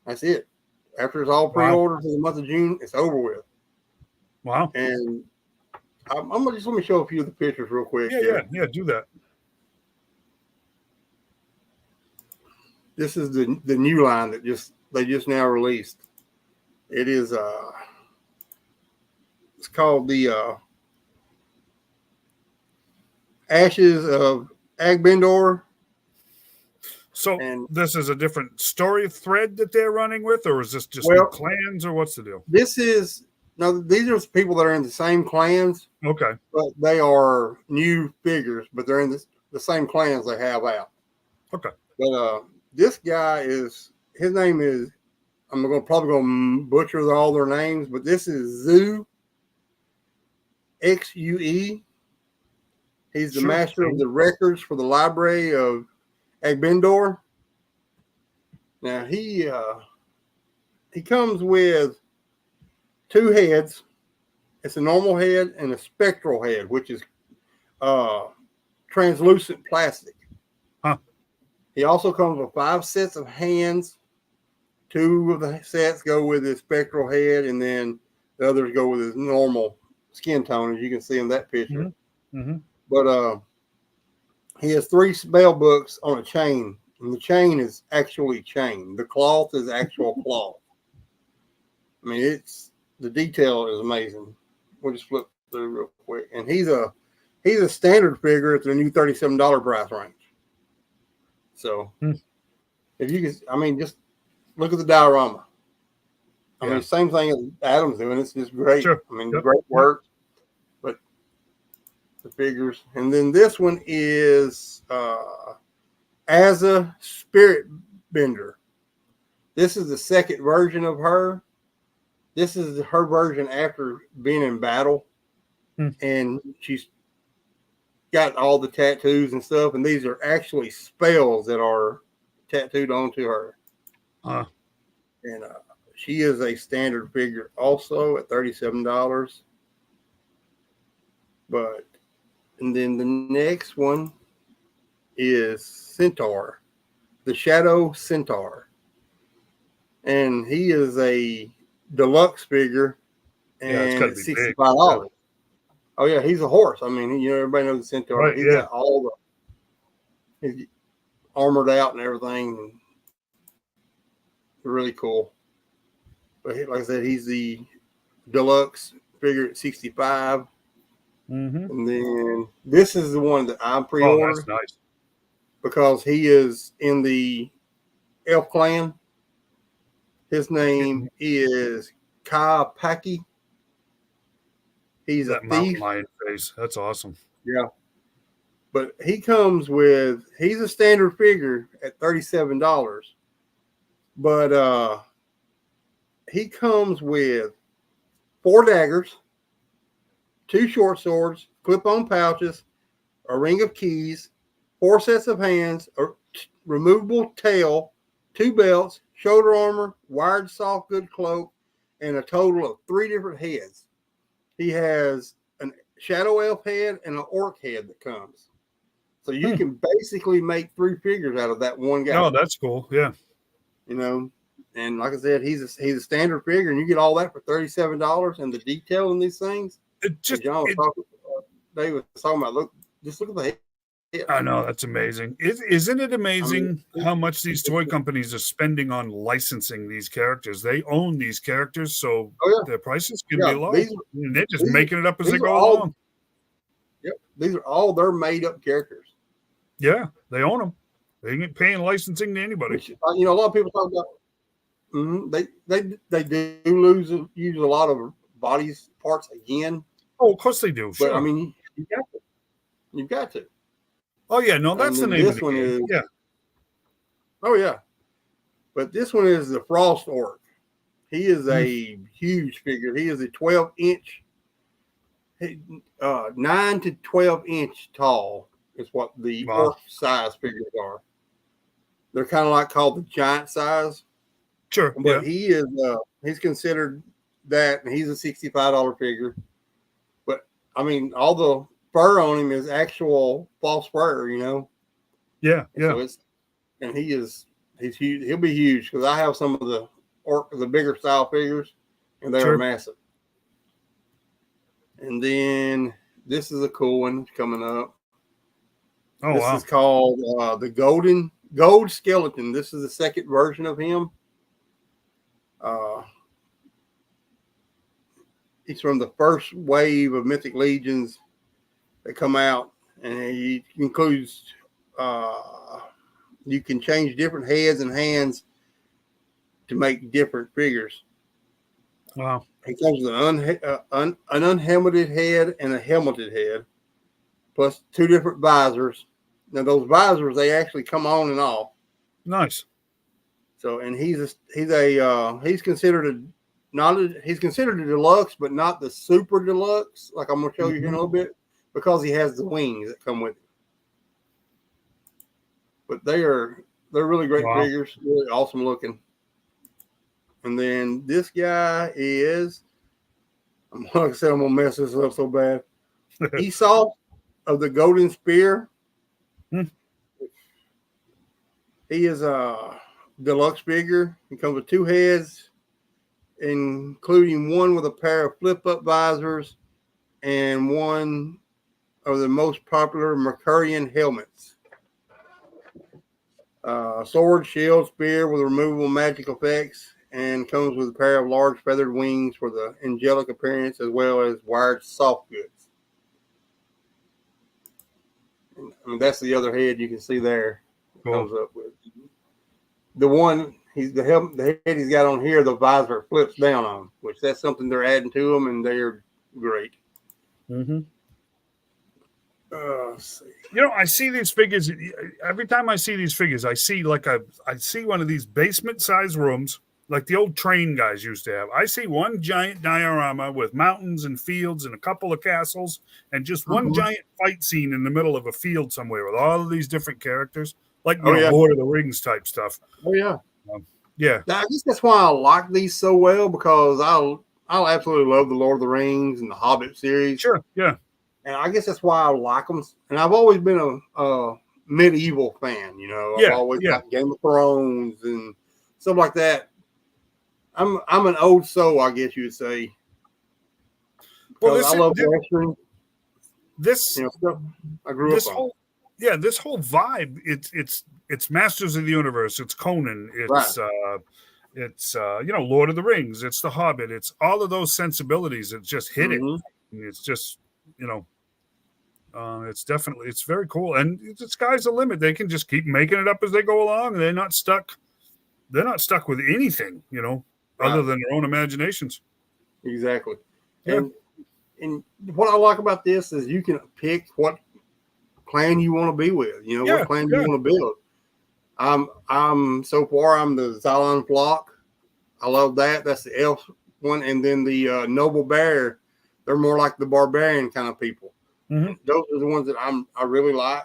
That's it. After it's all pre-ordered for the month of June, it's over with. Wow. And I'm gonna let me show a few of the pictures real quick. Yeah. Do that. This is the new line that they just now released. It is it's called the Ashes of Agbendor. So this is a different story thread that they're running with, or is this just new clans, or what's the deal? These are people that are in the same clans. Okay. But they are new figures, but they're in the same clans they have out. Okay. But this guy his name is, I'm probably going to butcher all their names, but this is Xue, Xue. He's the master of the records for the Library of Agbendor. Now he comes with two heads. It's a normal head and a spectral head, which is translucent plastic. He also comes with 5 sets of hands. 2 of the sets go with his spectral head, and then the others go with his normal skin tone, as you can see in that picture. But he has 3 spell books on a chain, and the chain is actually chain. The cloth is actual cloth. I mean, the detail is amazing. We'll just flip through real quick, and he's a standard figure at the new $37 price range. So, if you can, I mean, just look at the diorama. I mean, same thing as Adam's doing. It's just great. I mean, great work. But the figures, and then this one is Asa Spirit Bender. This is the second version of her. This is her version after being in battle, and she's got all the tattoos and stuff, and these are actually spells that are tattooed onto her. And she is a standard figure also at $37. And then the next one is Centaur, the Shadow Centaur, and he is a deluxe figure, and it's $65. Oh yeah, he's a horse. I mean, everybody knows the Centaur. Right, he's got he's armored out and everything. Really cool. But like I said, he's the deluxe figure at $65. And then this is the one that I pre-ordered. Oh, that's nice. Because he is in the Elf clan. His name is Ka Paki. He's a thief. Mountain lion face. That's awesome. Yeah. But he's a standard figure at $37. But he comes with 4 daggers, 2 short swords, clip-on pouches, a ring of keys, 4 sets of hands, a removable tail, 2 belts, shoulder armor, wired soft good cloak, and a total of 3 different heads. He has a shadow elf head and an orc head that comes. So you can basically make 3 figures out of that one guy. Oh, that's cool. Yeah. And like I said, he's a standard figure, and you get all that for $37. And the detail in these things, David was talking about. Look at the head. I know, that's amazing. Isn't it amazing how much these toy companies are spending on licensing these characters? They own these characters, so their prices can be low. They're just making it up as they go along. Yep, these are all their made-up characters. Yeah, they own them. They ain't paying licensing to anybody. A lot of people talk about. They do use a lot of body parts again. Oh, of course they do. Sure. But I mean, you've got to. Oh yeah, no, that's the name of the one game. Yeah. Oh yeah, but this one is the Frost Orc. He is a huge figure. He is a 12-inch, 9 to 12-inch tall is what the orc size figures are. They're kind of like called the giant size. Sure. But he's considered that, and he's a $65 figure. But I mean, all the fur on him is actual false fur, you know. Yeah, yeah. So he's huge. He'll be huge because I have some of the bigger style figures, and they are massive. And then this is a cool one coming up. Oh, this is called the Gold Skeleton. This is the second version of him. He's from the first wave of Mythic Legions that come out, and he includes you can change different heads and hands to make different figures. Wow. He comes with an unhelmeted head and a helmeted head, plus 2 different visors. Now those visors, they actually come on and off. Nice. So, and he's considered a deluxe, but not the super deluxe. Like I'm going to show you here in a little bit, because he has the wings that come with him. But they're really great figures, really awesome looking. And then this guy is, like I said, I'm gonna mess this up so bad. Esau of the Golden Spear. He is a deluxe figure. He comes with 2 heads, including one with a pair of flip-up visors and one of the most popular Mercurian helmets. Sword, shield, spear with removable magic effects, and comes with a pair of large feathered wings for the angelic appearance, as well as wired soft goods. I mean, that's the other head you can see there. Cool. Comes up with the one. The head he's got on here. The visor flips down on, which that's something they're adding to them, and they're great. Mm-hmm. Let's see. You know, I see these figures every time I see these figures. I see one of these basement-sized rooms, like the old train guys used to have. I see one giant diorama with mountains and fields and a couple of castles, and just one giant fight scene in the middle of a field somewhere with all of these different characters, like Lord of the Rings type stuff. Oh yeah, yeah. Now, I guess that's why I like these so well, because I absolutely love the Lord of the Rings and the Hobbit series. Sure, yeah. And I guess that's why I like them. And I've always been a medieval fan, you know. I've always liked Game of Thrones and stuff like that. I'm an old soul, I guess you would say. Well, I love Western. I grew up on. This whole vibe. It's Masters of the Universe. It's Conan. It's Lord of the Rings. It's The Hobbit. It's all of those sensibilities. It's just hit it. And it's just it's very cool, and the sky's the limit. They can just keep making it up as they go along, and they're not stuck with anything, other than their own imaginations. Exactly. Yeah. And what I like about this is you can pick what clan you want to be with, what clan you want to build. I'm so far I'm the Xylon Flock. I love that. That's the elf one, and then the Noble Bear. They're more like the barbarian kind of people. Mm-hmm. Those are the ones that I really like,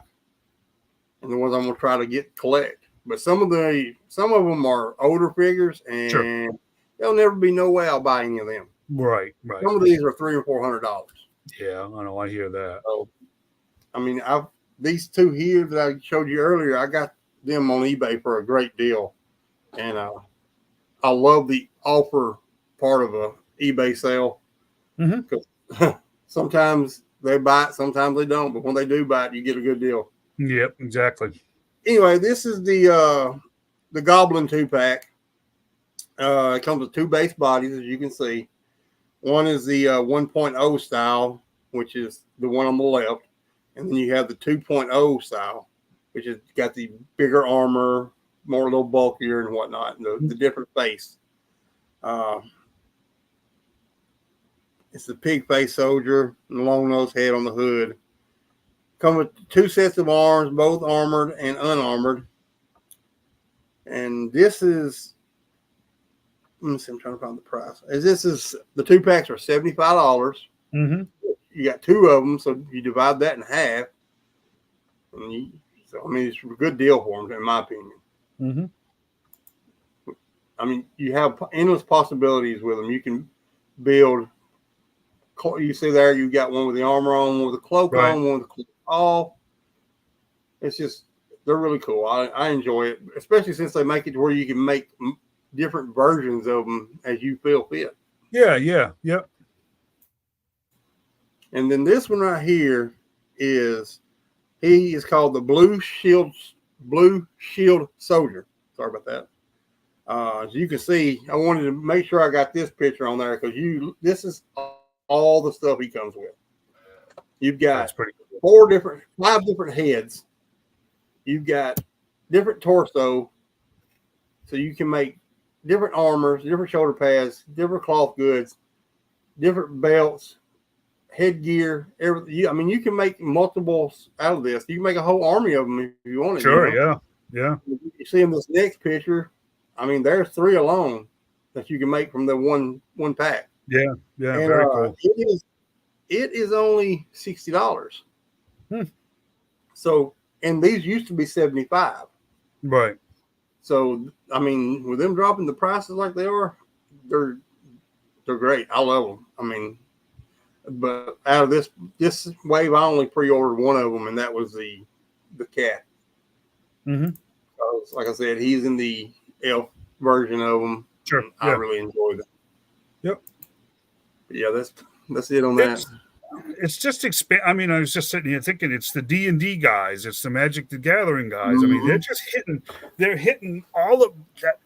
and the ones I'm gonna try to collect. But some of them are older figures, and there'll never be no way I'll buy any of them. Right. Some of these are $300 or $400. Yeah, I know. I hear that. So, I mean, these 2 here that I showed you earlier, I got them on eBay for a great deal, and I love the offer part of a eBay sale, because sometimes they buy it, sometimes they don't. But when they do buy it, you get a good deal. Yep, exactly. Anyway, this is the Goblin 2-pack. It comes with 2 base bodies, as you can see. One is the 1.0 style, which is the one on the left. And then you have the 2.0 style, which has got the bigger armor, more a little bulkier and whatnot, and the different face. It's the pig face soldier and the long nose head on the hood. Come with 2 sets of arms, both armored and unarmored. And this is, let me see, I'm trying to find the price. This is the 2 packs are $75. Mm-hmm. You got 2 of them, so you divide that in half. And so I mean, it's a good deal for them, in my opinion. Mm-hmm. I mean, you have endless possibilities with them. You can build. You see there, you got one with the armor on, one with the cloak on, one with the cloak off. It's just, they're really cool. I enjoy it, especially since they make it to where you can make different versions of them as you feel fit. Yeah, yeah, yep. And then this one right here he is called the Blue Shield Soldier. Sorry about that. As you can see, I wanted to make sure I got this picture on there because this is all the stuff he comes with. You've got 5 different heads. You've got different torso, so you can make different armors, different shoulder pads, different cloth goods, different belts, headgear, everything. I mean, you can make multiples out of this. You can make a whole army of them if you want to. Sure, you know? yeah. You see in this next picture, I mean, there's 3 alone that you can make from the one pack. Yeah, and, very cool. It is only $60. So, and these used to be $75. Right. So, I mean, with them dropping the prices like they are, they're great. I love them. I mean, but out of this wave, I only pre-ordered one of them, and that was the cat. Mm-hmm. Like I said, he's in the elf version of them. Sure. I really enjoy them. Yep. But yeah, that's it on that. It's just I mean, I was just sitting here thinking, it's the D&D guys, it's the Magic the Gathering guys. Mm-hmm. I mean, they're hitting all of that.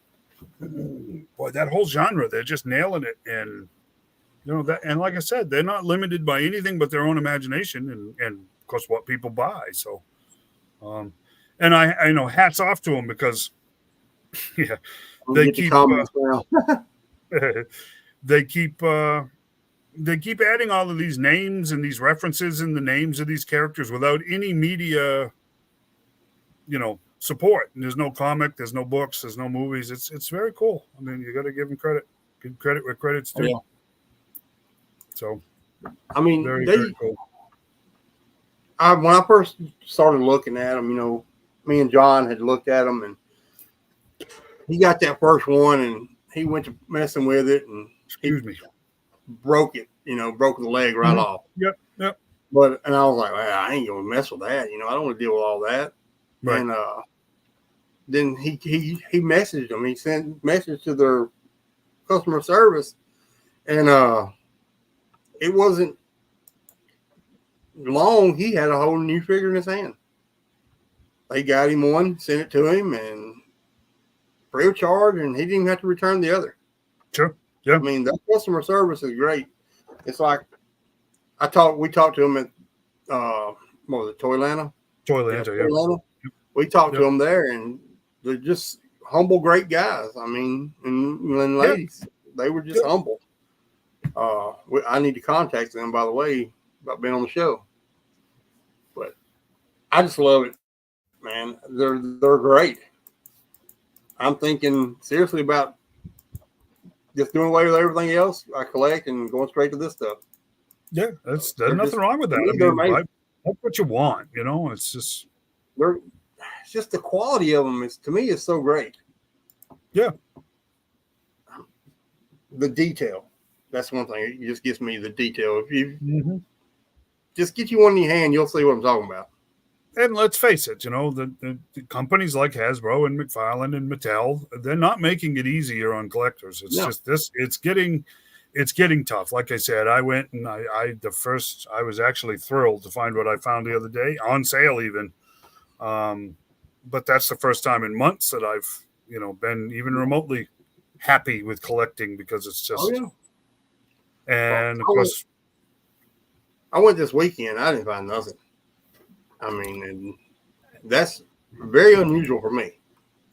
Boy, that whole genre, they're just nailing it. And you know that, and like I said, they're not limited by anything but their own imagination and of course what people buy. So, and I know hats off to them because, yeah, they keep they keep adding all of these names and these references in the names of these characters without any media, support. And there's no comic, there's no books, there's no movies. It's very cool. I mean, you got to give them credit. Give credit where credit's due. Yeah. So, I mean, very cool. When I first started looking at them, me and John had looked at them, and he got that first one, and he went to messing with it, and broke it, broke the leg right off. Yep. And I was like, well, I ain't gonna mess with that. I don't want to deal with all that. Right. And then he messaged them. He sent message to their customer service, and it wasn't long. He had a whole new figure in his hand. They got him one, sent it to him, and free of charge, and he didn't even have to return the other. Sure. Yeah. I mean, that customer service is great. It's like we talked to him at what was it, Toylanta? Toylanta. We talked to them there, and they're just humble, great guys. I mean, and ladies, they were just humble. I need to contact them, by the way, about being on the show. But I just love it, man. They're great. I'm thinking seriously about just doing away with everything else I collect and going straight to this stuff. Yeah, there's nothing wrong with that. I mean, that's what you want, It's just it's just the quality of them. To me, it's so great. Yeah. The detail. That's one thing. It just gives me the detail. If you just get you one in your hand, you'll see what I'm talking about. And let's face it, the companies like Hasbro and McFarlane and Mattel, they're not making it easier on collectors. It's just this. It's getting tough. Like I said, I went and I was actually thrilled to find what I found the other day on sale even. But that's the first time in months that I've been even remotely happy with collecting because it's just. And of course, I went this weekend. I didn't find nothing. I mean, and that's very unusual for me.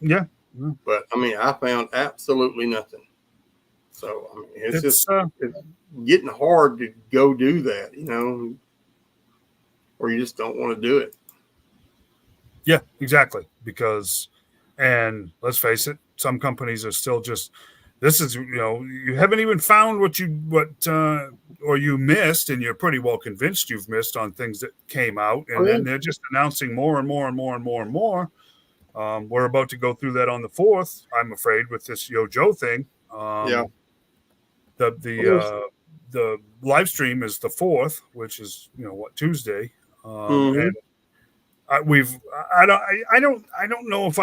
Yeah. But I mean, I found absolutely nothing. So I mean, it's just it's getting hard to go do that, or you just don't want to do it. Yeah, exactly. Because, and let's face it, some companies are still just. This is, you haven't even found what or you missed, and you're pretty well convinced you've missed on things that came out, and then they're just announcing more and more and more and more and more. We're about to go through that on the 4th, I'm afraid, with this Yo Joe thing. Yeah. The live stream is the 4th, which is Tuesday, and I don't know if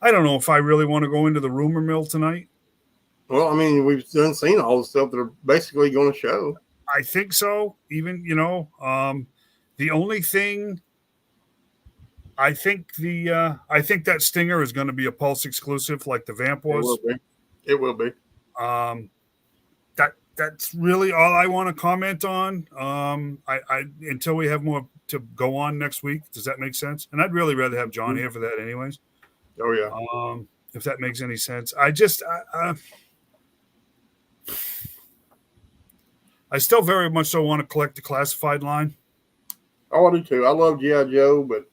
I don't know if I really want to go into the rumor mill tonight. Well, I mean, we've seen all the stuff that are basically going to show. I think so. Even the only thing I think that Stinger is going to be a Pulse exclusive, like the Vamp was. It will be. That's really all I want to comment on. I until we have more to go on next week. Does that make sense? And I'd really rather have John here for that, anyways. Oh yeah. If that makes any sense, I still very much so want to collect the classified line. Oh, I do too. I love G.I. Joe, but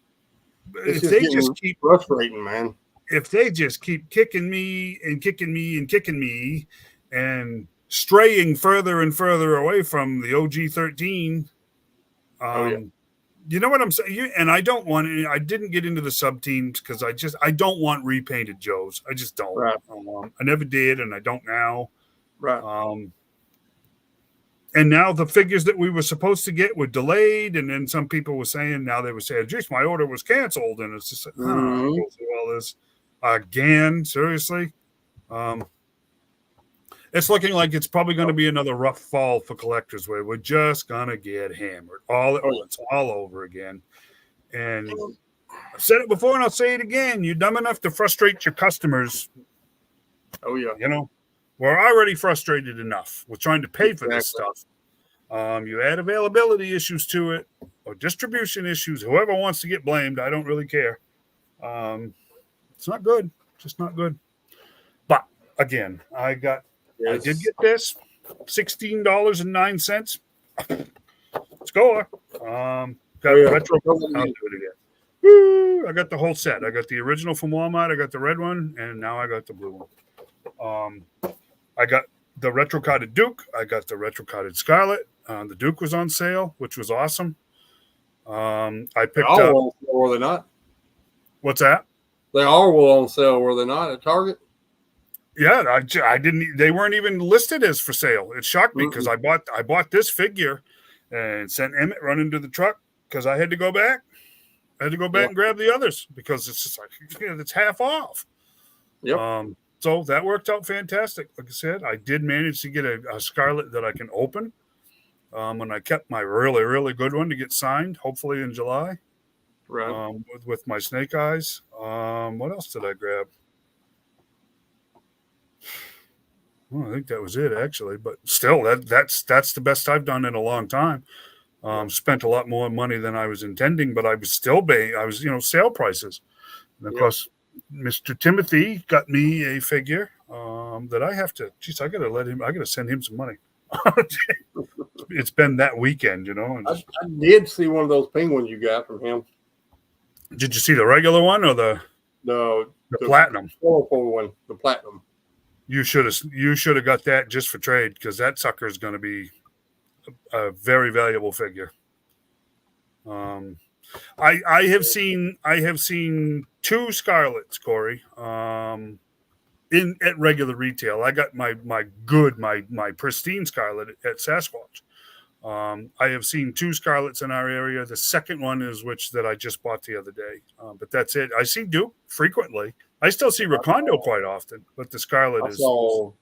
if they just keep frustrating, man. If they just keep kicking me and kicking me and kicking me and straying further and further away from the OG 13, you know what I'm saying? And I don't want – I didn't get into the sub-teams because I don't want repainted Joes. I just don't. Right. I never did, and I don't now. Right. And now the figures that we were supposed to get were delayed, and then some people were saying – now they were saying, geez, my order was canceled. And it's just like, go through all this again, seriously. It's looking like it's probably going to be another rough fall for collectors where we're just going to get hammered all at once, all over again. And I've said it before and I'll say it again. You're dumb enough to frustrate your customers. Oh, yeah. We're already frustrated enough. We're trying to pay for this stuff. You add availability issues to it or distribution issues. Whoever wants to get blamed, I don't really care. It's not good. Just not good. But, again, I did get this, $16.09. Score. Got retro. I'll do it again. Woo! I got the whole set. I got the original from Walmart. I got the red one, and now I got the blue one. I got the retro carded Duke. I got the retro carded Scarlet. The Duke was on sale, which was awesome. I picked up. Were they not? What's that? They all were on sale, were they not, at Target? Yeah, I didn't. They weren't even listed as for sale. It shocked me because I bought this figure and sent Emmett running to the truck because I had to go back. I had to go back and grab the others because it's just like it's half off. Yep. So that worked out fantastic. Like I said, I did manage to get a Scarlet that I can open. And I kept my really, really good one to get signed, hopefully in July. Right. With my Snake Eyes. What else did I grab? Well, I think that was it, actually. But still, that's the best I've done in a long time. Spent a lot more money than I was intending, but I was still paying. I was, sale prices. And of course, Mr. Timothy got me a figure that I have to. Geez, I got to send him some money. It's been that weekend, And I did see one of those penguins you got from him. Did you see the regular one or the platinum? The colorful one, the platinum. You should have got that just for trade because that sucker is going to be a very valuable figure. I have seen two Scarlets, Corey, at regular retail. I got my pristine Scarlet at Sasquatch. I have seen two Scarlets in our area. The second one is that I just bought the other day. But that's it. I see Duke frequently. I still see Recondo quite often, but the Scarlet I saw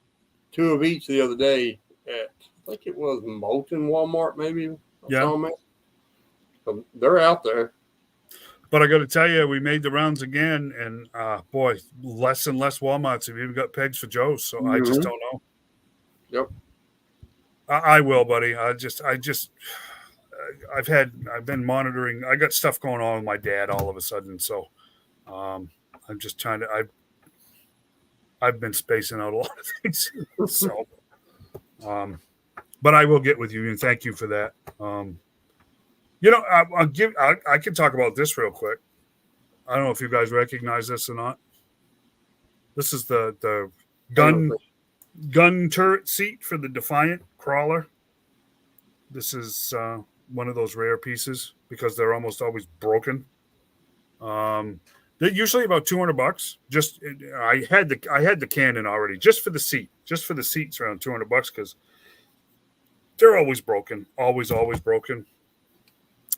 two of each the other day at, I think it was Moulton Walmart, maybe. So they're out there. But I got to tell you, we made the rounds again, and boy, less and less Walmarts have even got pegs for Joe's. So I just don't know. Yep. I will, buddy. I've been monitoring. I got stuff going on with my dad all of a sudden, so I'm just trying to. I've been spacing out a lot of things, so. But I will get with you, and thank you for that. I can talk about this real quick. I don't know if you guys recognize this or not. This is the gun turret seat for the Defiant crawler. This is one of those rare pieces because they're almost always broken. They're usually about $200. I had the Canon already just for the seat. Just for the seats, around $200 because they're always broken. Always broken.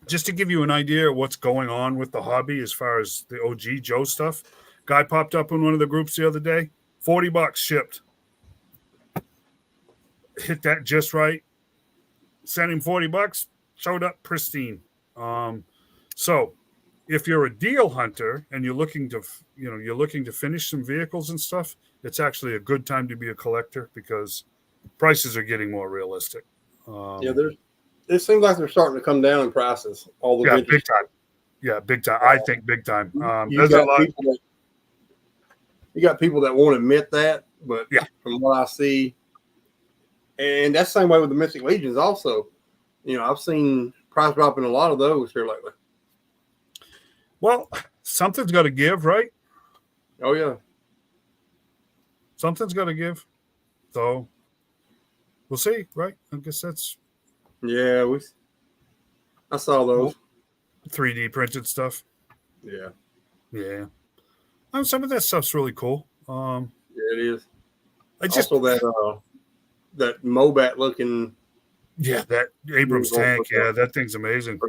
Just to give you an idea of what's going on with the hobby as far as the OG Joe stuff. Guy popped up in one of the groups the other day. $40 shipped. Hit that just right. Sent him $40. Showed up pristine. So if you're a deal hunter and you're looking to finish some vehicles and stuff, it's actually a good time to be a collector because prices are getting more realistic. It seems like they're starting to come down in prices. All the big time. Yeah, big time. I think big time. You got people that won't admit that, but from what I see, and that's the same way with the Mystic Legions also. I've seen price drop in a lot of those here lately. Well, something's got to give, right? Oh, yeah. Something's got to give. So we'll see, right? I guess that's... Yeah, I saw those. 3D printed stuff. Yeah. Yeah. Some of that stuff's really cool. Yeah, it is. Also that Mobat looking... Yeah, that Abrams tank. Yeah, that thing's amazing.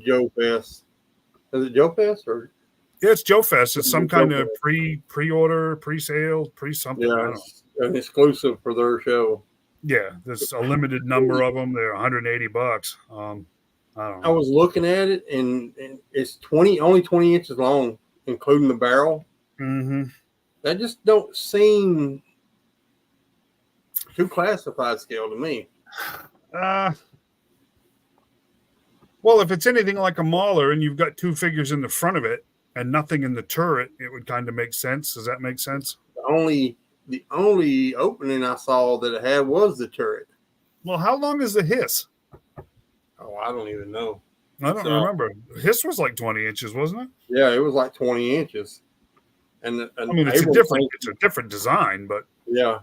Joe Fest. Is it Joe Fest or? Yeah, it's Joe Fest. It's some kind of pre-order, pre-sale, pre-something. Yeah, it's an exclusive for their show. Yeah, there's a limited number of them. They're $180. I don't know. I was looking at it, and it's only 20 inches long, including the barrel. Mm-hmm. That just don't seem too classified scale to me. Well, if it's anything like a Mauler and you've got two figures in the front of it and nothing in the turret, it would kind of make sense. Does that make sense? The only opening I saw that it had was the turret. Well, how long is the hiss? Oh, I don't even know. I don't remember. Hiss was like 20 inches, wasn't it? Yeah, it was like 20 inches. And I mean, it's a different design, but yeah,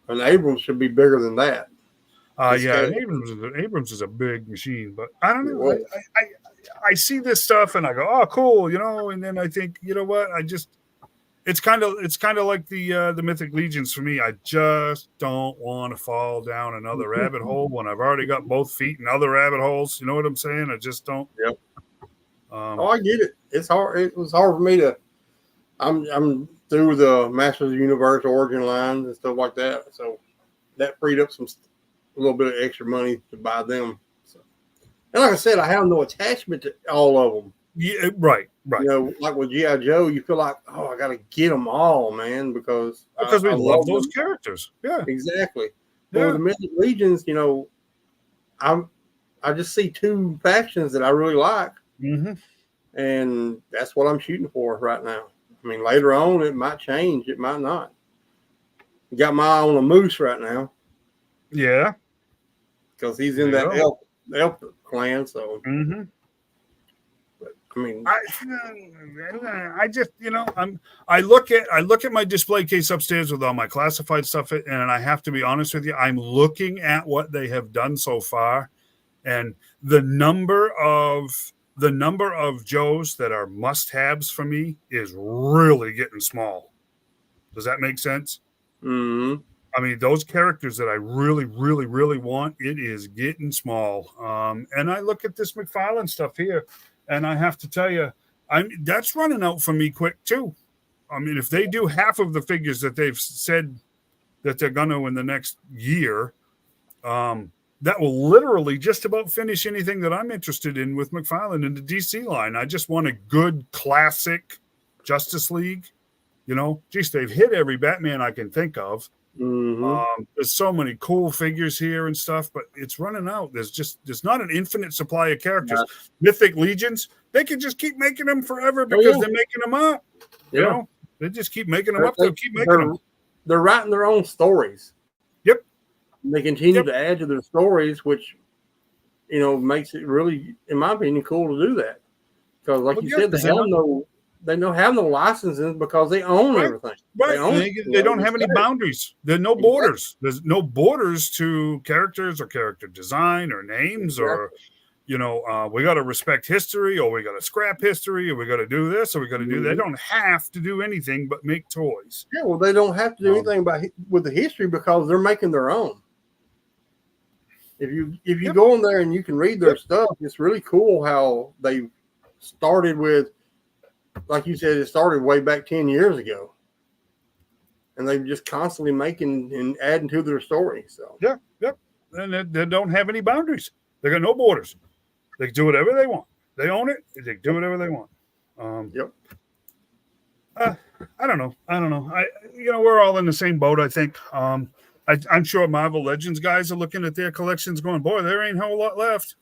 an Abrams should be bigger than that. Abrams is a big machine, but I don't know. I see this stuff and I go, oh, cool, and then I think, you know what? It's kind of like the Mythic Legions for me. I just don't want to fall down another rabbit hole when I've already got both feet in other rabbit holes. You know what I'm saying? I just don't. Yep. I get it. It's hard. It was hard for me to. I'm through the Masters of the Universe Origin lines and stuff like that, so that freed up a little bit of extra money to buy them. So, and like I said, I have no attachment to all of them. Yeah, right. Like with G.I. Joe, you feel like, oh, I got to get them all, man, because we love those characters. Yeah, exactly. But with the Mythic Legions, I just see two factions that I really like, and that's what I'm shooting for right now. I mean, later on, it might change. It might not. Got my eye on a Moose right now. Yeah. Because he's in that elf clan, so. Mm-hmm. But, I mean, I just, I look at my display case upstairs with all my classified stuff, and I have to be honest with you, I'm looking at what they have done so far, and the number of Joes that are must-haves for me is really getting small. Does that make sense? Mm-hmm. I mean, those characters that I really, really, really want, it is getting small. And I look at this McFarlane stuff here, and I have to tell you, that's running out for me quick too. I mean, if they do half of the figures that they've said that they're going to in the next year, that will literally just about finish anything that I'm interested in with McFarlane in the DC line. I just want a good classic Justice League. Geez, they've hit every Batman I can think of. There's so many cool figures here and stuff, but it's running out. There's not an infinite supply of characters. Mythic Legions, they can just keep making them forever because they're making them up. You know, they just keep making them up. They'll keep making them. They're writing their own stories. Yep. And they continue to add to their stories, which, you know, makes it really, in my opinion, cool to do that. Because, like you said, they don't have no licenses because they own everything. Right. They don't have any boundaries. There's no borders. There's no borders to characters or character design or names or, you know, we got to respect history or we got to scrap history or we got to do this or we got to do that. They don't have to do anything but make toys. Yeah, well, they don't have to do anything with the history because they're making their own. If you go in there and you can read their stuff, it's really cool how they started with, like you said, it started way back 10 years ago. And they're just constantly making and adding to their story. So And they don't have any boundaries. They got no borders. They can do whatever they want. They own it. They can do whatever they want. I don't know. We're all in the same boat, I think. I'm sure Marvel Legends guys are looking at their collections going, boy, there ain't a whole lot left.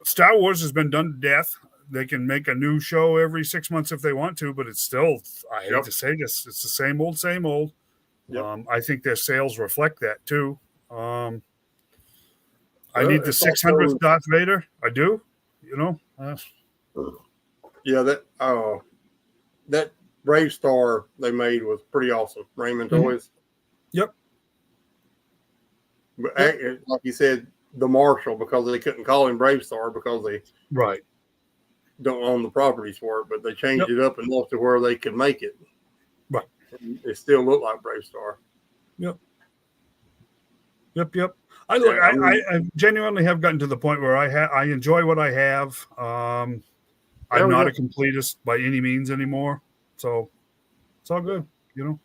Star Wars has been done to death. They can make a new show every 6 months if they want to, but it's still, I hate to say this, it's the same old, same old. I think their sales reflect that too. I need the 600th Darth Vader. I do, you know. That Brave Star they made was pretty awesome. Raymond Toys. Yep. But like you said, the Marshal, because they couldn't call him Brave Star because they don't own the properties for it, but they changed it up enough to where they could make it. Right. And it still looked like Brave Star. Yep. I genuinely have gotten to the point where I enjoy what I have. I'm not a completist by any means anymore, so it's all good, you know.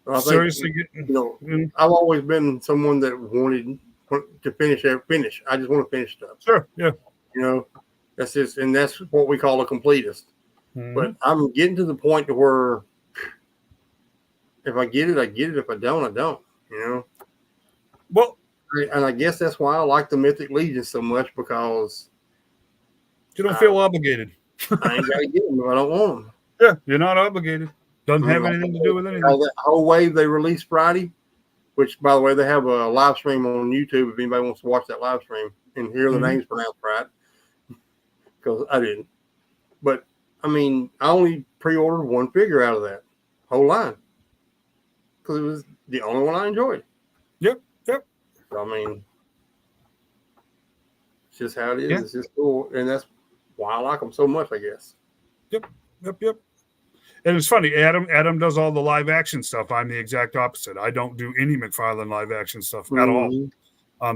I think, I've always been someone that wanted to finish. I just want to finish stuff. Sure, yeah. You know, that's what we call a completist. But I'm getting to the point to where if I get it, I get it. If I don't, I don't. You know. Well, and I guess that's why I like the Mythic Legion so much, because you don't feel obligated. I ain't got to get them if I don't want them. Yeah, you're not obligated. Doesn't have anything to do with anything. That whole wave they released Friday, which, by the way, they have a live stream on YouTube if anybody wants to watch that live stream and hear the names pronounced right, because I didn't. But, I mean, I only pre-ordered one figure out of that whole line because it was the only one I enjoyed. Yep. I mean, it's just how it is. Yeah. It's just cool, and that's why I like them so much, I guess. Yep. And it's funny, Adam does all the live action stuff. I'm the exact opposite. I don't do any McFarlane live action stuff at all.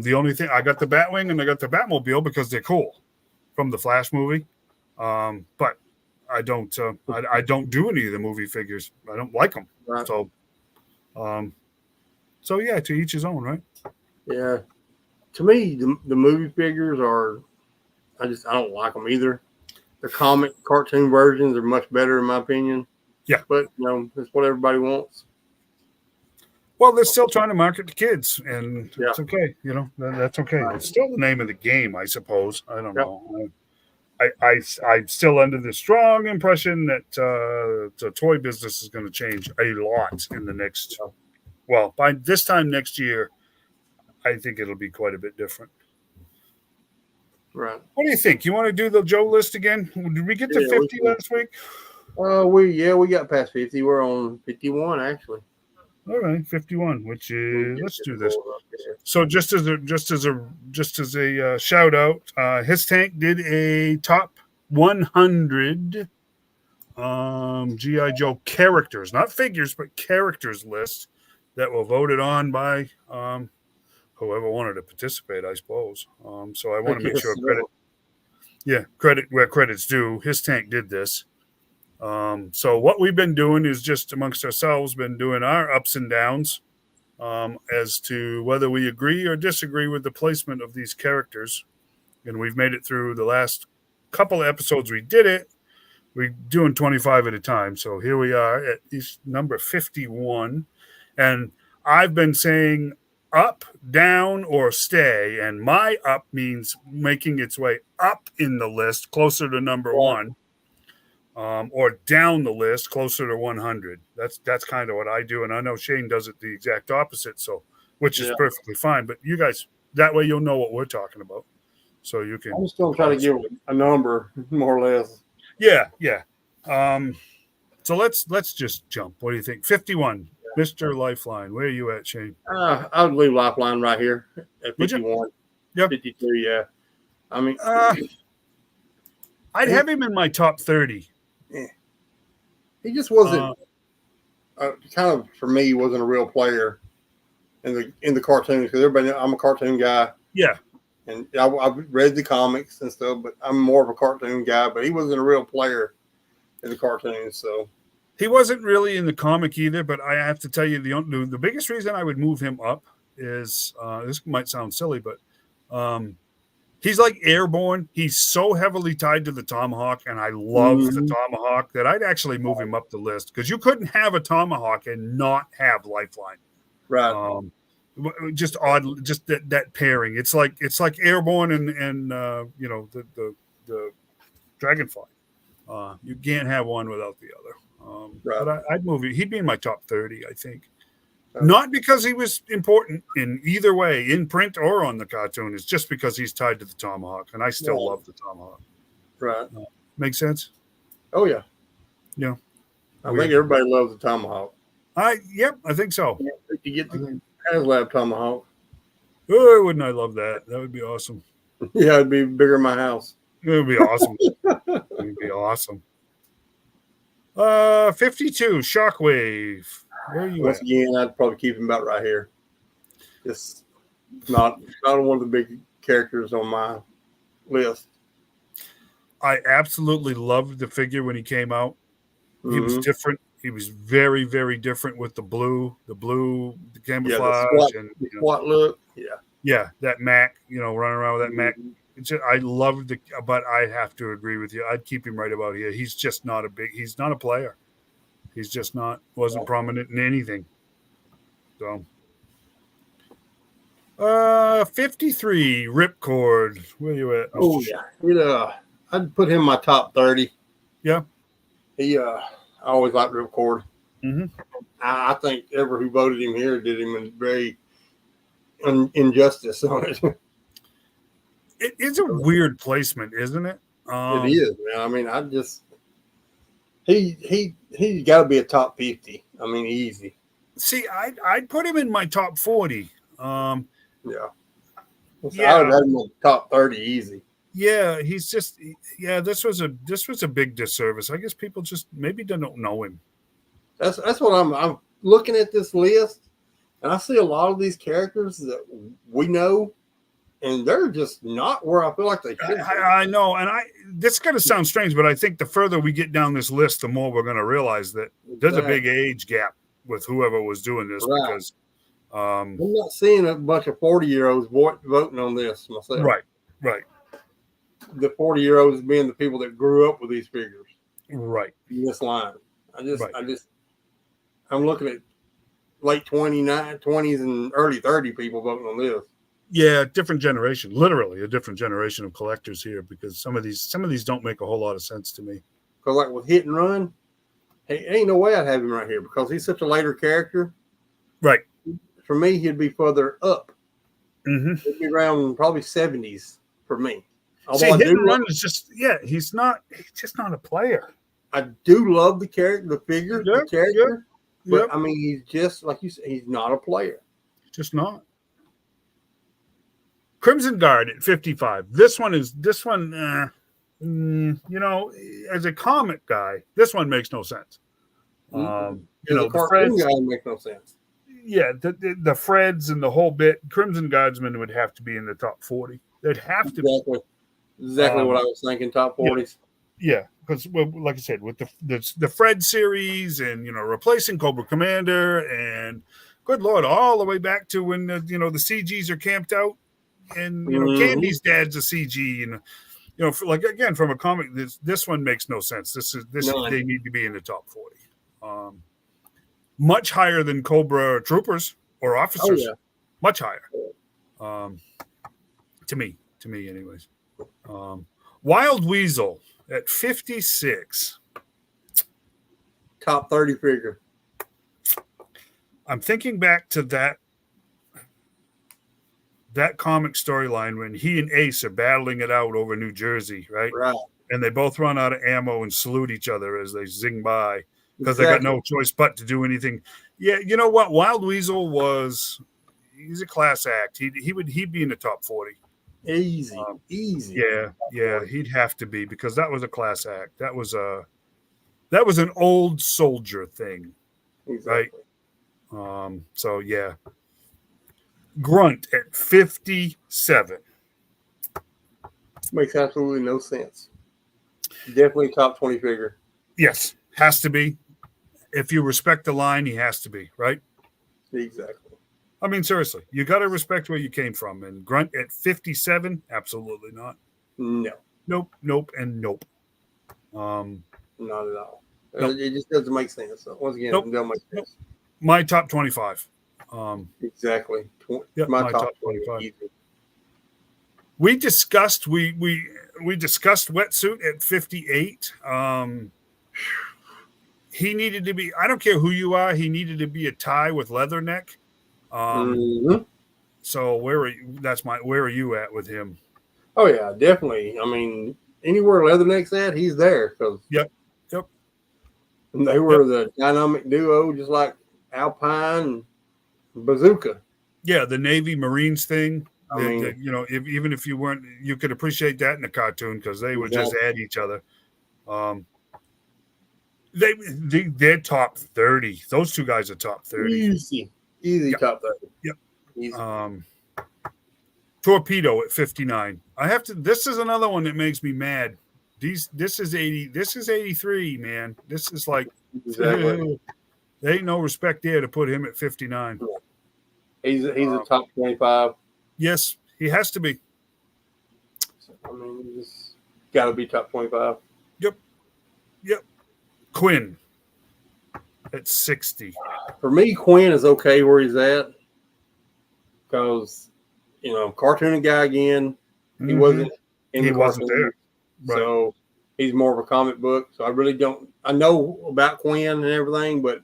The only thing, I got the Batwing and I got the Batmobile because they're cool from the Flash movie. But I don't I don't do any of the movie figures. I don't like them. Right. So yeah, to each his own, right? Yeah. To me, the movie figures are, I don't like them either. The cartoon versions are much better in my opinion. Yeah. But, it's what everybody wants. Well, they're still trying to market to kids, and it's okay. That's okay. It's still the name of the game, I suppose. I don't know. I'm still under the strong impression that the toy business is going to change a lot in the next, by this time next year, I think it'll be quite a bit different. Right. What do you think? You want to do the Joe list again? Did we get to 50 last week? We got past 50. We're on 51 actually. All right, 51. Which is let's do this. So just as a shout out, His Tank did a top 100 GI Joe characters, not figures, but characters list that were voted on by whoever wanted to participate, I suppose. So I want to make sure credit where credit's due. His Tank did this. So what we've been doing is just amongst ourselves been doing our ups and downs as to whether we agree or disagree with the placement of these characters. And we've made it through the last couple of episodes we did it. we're doing 25 at a time. So here we are at number 51. And I've been saying up, down, or stay. And my up means making its way up in the list, closer to number one, or down the list, closer to 100. That's kind of what I do. And I know Shane does it the exact opposite, so which is perfectly fine. But you guys, that way you'll know what we're talking about. So you can. I'm just going to try to give a number, more or less. Yeah. So let's just jump. What do you think? 51, Mr. Lifeline. Where are you at, Shane? I would leave Lifeline right here at 51. Yep. 52, yeah. I mean, I'd have him in my top 30. Yeah. He just wasn't kind of, for me, wasn't a real player in the cartoons, because everybody, I'm a cartoon guy. Yeah. And I've read the comics and stuff, but I'm more of a cartoon guy. But he wasn't a real player in the cartoons, so he wasn't really in the comic either. But I have to tell you, the biggest reason I would move him up is this might sound silly, but he's like Airborne. He's so heavily tied to the Tomahawk, and I love the Tomahawk that I'd actually move him up the list, because you couldn't have a Tomahawk and not have Lifeline. Right. Just odd, just that pairing. It's like Airborne and the Dragonfly. You can't have one without the other. Right. But I'd move it. He'd be in my top 30, I think. Not because he was important in either way, in print or on the cartoon. It's just because he's tied to the Tomahawk, and I still love the Tomahawk. Right. Make sense? Oh yeah. Yeah. I think everybody loves the Tomahawk. I think so. You get the HasLab Tomahawk. Oh, wouldn't I love that? That would be awesome. Yeah, it'd be bigger in my house. It would be awesome. It would be awesome. 52, Shockwave. Where are you Once at? again, I'd probably keep him about right here. Just not one of the big characters on my list. I absolutely loved the figure when he came out. He was different. He was very, very different with the camouflage, the SWAT look. Yeah, that Mac, running around with that Mac. I loved it, but I have to agree with you. I'd keep him right about here. He's just not he's not a player. He's just wasn't prominent in anything. So, 53, Ripcord. Where are you at? Oh yeah, I'd put him in my top 30. Yeah, I always liked Ripcord. Mm-hmm. I think whoever who voted him here did him a very injustice on it. It is a weird placement, isn't it? It is, man. I mean, he got to be a top 50. I mean, easy. See, I'd put him in my top 40. I would have him in the top 30 easy. Yeah, he's just this was a big disservice. I guess people just maybe don't know him. That's what I'm looking at this list, and I see a lot of these characters that we know, and they're just not where I feel like they should be. I know, and this is going to sound strange, but I think the further we get down this list, the more we're going to realize that there's a big age gap with whoever was doing this, because I'm not seeing a bunch of 40-year-olds voting on this myself. Right. The 40-year-olds being the people that grew up with these figures. Right. In this line. I'm looking at late 20s and early 30 people voting on this. Yeah, different generation, literally a different generation of collectors here, because some of these don't make a whole lot of sense to me. Because like with Hit and Run, hey, ain't no way I'd have him right here, because he's such a later character. Right. For me, he'd be further up. Mm-hmm. He'd be around probably 70s for me. See, Hit and Run is just he's just not a player. I do love the character, the figure, the character. Yep. But I mean, he's just like you said, he's not a player. Just not. Crimson Guard at 55. This one, as a comic guy, this one makes no sense. The cartoon guy makes no sense. Yeah, the Freds and the whole bit. Crimson Guardsman would have to be in the top 40. They'd have to be. Exactly what I was thinking, top 40s. Yeah, because like I said, with the Fred series and replacing Cobra Commander and good Lord, all the way back to when the CGs are camped out and Candy's dad's a CG and like again from a comic, this one makes no sense. None. They need to be in the top 40. Much higher than Cobra troopers or officers. Oh, yeah. Much higher. To me anyways. Wild Weasel at 56. Top 30 figure. I'm thinking back to that comic storyline when he and Ace are battling it out over New Jersey, right? Right. And they both run out of ammo and salute each other as they zing by because they got no choice but to do anything. Yeah, you know what? Wild Weasel he's a class act. He'd be in the top 40. Easy. Yeah, he'd have to be because that was a class act. That was an old soldier thing, Exactly. right? So yeah. Grunt at 57. Makes absolutely no sense. Definitely top 20 figure. Yes, has to be. If you respect the line, he has to be, right? Exactly. I mean, seriously, you got to respect where you came from. And Grunt at 57, absolutely not. No. Nope, and nope. Not at all. Nope. It just doesn't make sense. So once again, it doesn't make sense. My top 25. Exactly. My top 25. Easy. We discussed Wetsuit at 58. He needed to be, I don't care who you are, he needed to be a tie with leather neck. So where are you at with him? Oh yeah, definitely. I mean, anywhere Leatherneck's at, he's there. Yep. And they were the dynamic duo, just like Alpine and Bazooka. Yeah, the Navy Marines thing. Even if you weren't, you could appreciate that in the cartoon because they would just add each other. They're top 30. Those two guys are top 30. Easy top 30. Yep. Easy. Torpedo at 59. This is another one that makes me mad. This is 80. This is 83, man. This is like exactly. There ain't no respect there to put him at 59. He's a top 25. Yes, he has to be. I mean, he's got to be top 25. Yep. Quinn at 60. For me, Quinn is okay where he's at because, cartooning guy again. He wasn't in the wasn't there. Right. So he's more of a comic book. So I really don't. I know about Quinn and everything, but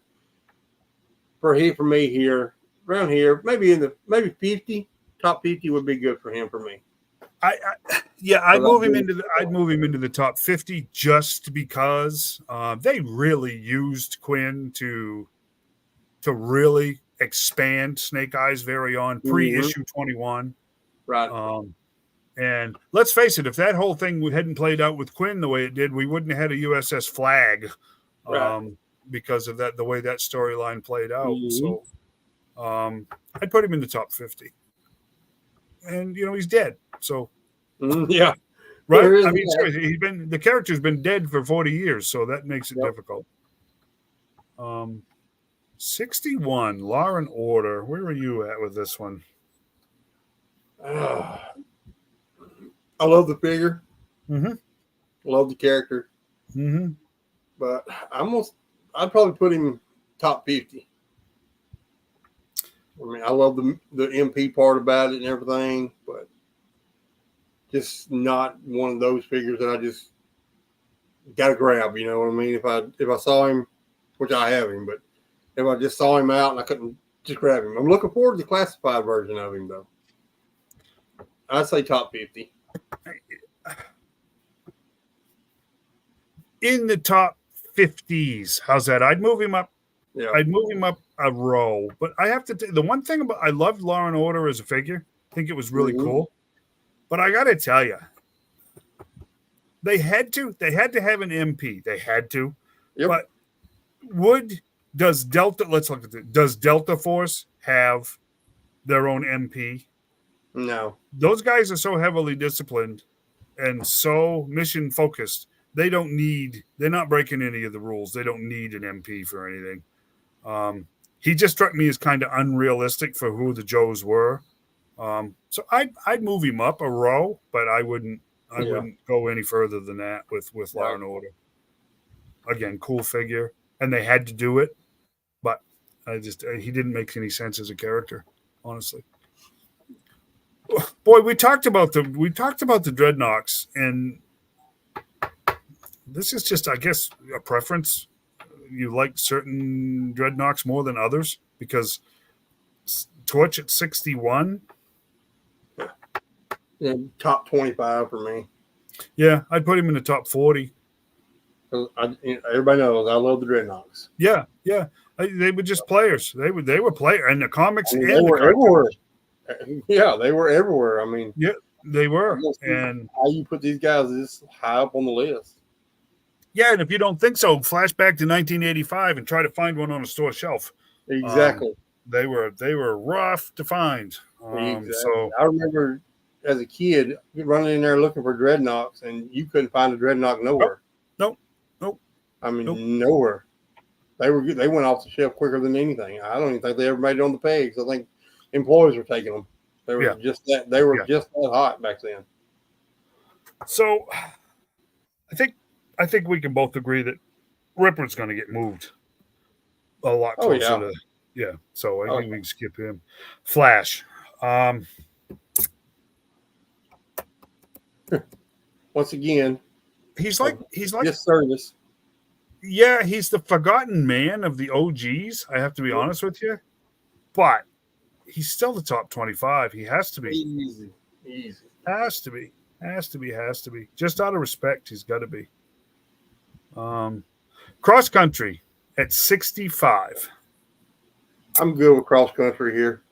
for me here, around here, maybe 50, top 50 would be good for him for me. I'd move him into the top 50 just because they really used Quinn to really expand Snake Eyes very on pre-issue 21. Right. And let's face it, if that whole thing hadn't played out with Quinn the way it did, we wouldn't have had a USS Flag because of the way that storyline played out. So I'd put him in the top 50. And he's dead. So yeah. Right? I mean, seriously, the character's been dead for 40 years, so that makes it difficult. 61, Law and Order. Where are you at with this one? I love the figure. Mm-hmm. Love the character. Mm-hmm. But I'd probably put him top 50. I mean, I love the MP part about it and everything, but just not one of those figures that I just got to grab. You know what I mean? If I saw him, which I have him, but if I just saw him out and I couldn't just grab him, I'm looking forward to the classified version of him though. I'd say top 50. In the top 50s, how's that? I'd move him up. Yeah, I'd move him up a row. But I have to. The one thing about I loved Law and Order as a figure. I think it was really cool. But I got to tell you, they had to have an MP. They had to. Yep. But does Delta? Let's look at it. Does Delta Force have their own MP? No. Those guys are so heavily disciplined and so mission focused. They're not breaking any of the rules. They don't need an MP for anything. He just struck me as kind of unrealistic for who the Joes were. So I'd move him up a row, but I wouldn't I wouldn't go any further than that with Law and Order. Again, cool figure, and they had to do it, but he didn't make any sense as a character, honestly. Boy, we talked about the Dreadnoks, and this is just, I guess, a preference. You like certain Dreadnoks more than others because Torch at 61. Yeah, top 25 for me. Yeah, I'd put him in the top 40. Everybody knows I love the Dreadnoks. Yeah. They were just players. They were players in the comics. I mean, they were everywhere. Yeah, they were everywhere. I mean, yeah, they were. And how you put these guys this high up on the list? Yeah, and if you don't think so, flash back to 1985 and try to find one on a store shelf. Exactly. They were rough to find. Exactly. So I remember as a kid running in there looking for Dreadnoks, and you couldn't find a Dreadnok nowhere. Nope. I mean, nowhere. They went off the shelf quicker than anything. I don't even think they ever made it on the pegs. I think employees were taking them. They were just that. They were just that hot back then. So, I think we can both agree that Ripper's going to get moved a lot closer to. Yeah. So I think we can skip him. Flash. Once again, he's like disservice. Yeah, he's the forgotten man of the OGs. I have to be honest with you, but he's still the top 25. He has to be. Easy. Has to be. Just out of respect, he's got to be. Cross country at 65. I'm good with cross country here.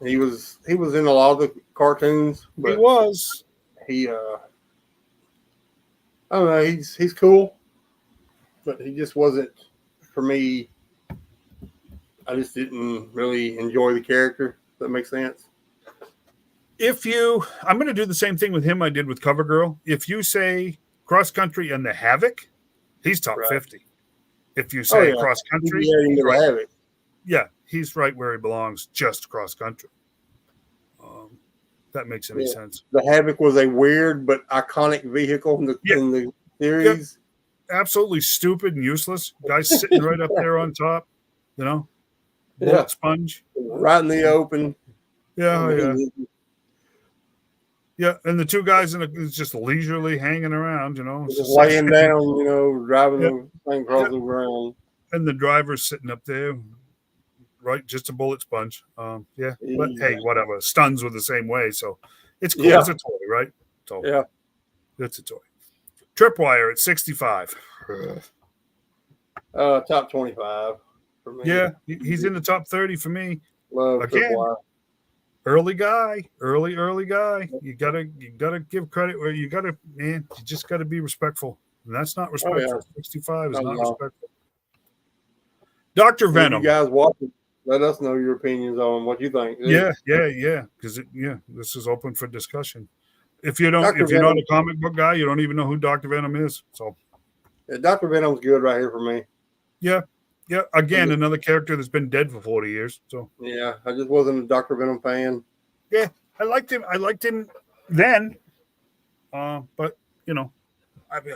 He was in a lot of the cartoons. But he was. I don't know. He's cool, but he just wasn't for me. I just didn't really enjoy the character. If that makes sense. I'm going to do the same thing with him I did with CoverGirl. If you say cross country and the Havoc, he's top 50. If you say cross country, Havoc. Yeah, he's right where he belongs. Just cross country. That makes any sense. The Havoc was a weird but iconic vehicle in the series. Yep. Absolutely stupid and useless. Guy's sitting right up there on top, bullet sponge. Right in the open. Yeah. Yeah, and the two guys just leisurely hanging around, just laying down, driving the thing across the ground. And the driver's sitting up there. Right, just a bullet sponge. But hey, whatever. Stuns were the same way, so it's cool. It's a toy, right? So it's a toy. Tripwire at 65. Top 25 for me. Yeah, he's in the top 30 for me. Love Tripwire. Early guy. You gotta give credit where you just gotta be respectful. And that's not respectful. 65 is not respectful. Dr. Venom. You guys watch it. Let us know your opinions on what you think. Yeah. Because this is open for discussion. If you're not a comic book guy, you don't even know who Dr. Venom is. So, Dr. Venom's good right here for me. Yeah. Again, another character that's been dead for 40 years. So yeah, I just wasn't a Dr. Venom fan. Yeah, I liked him then. But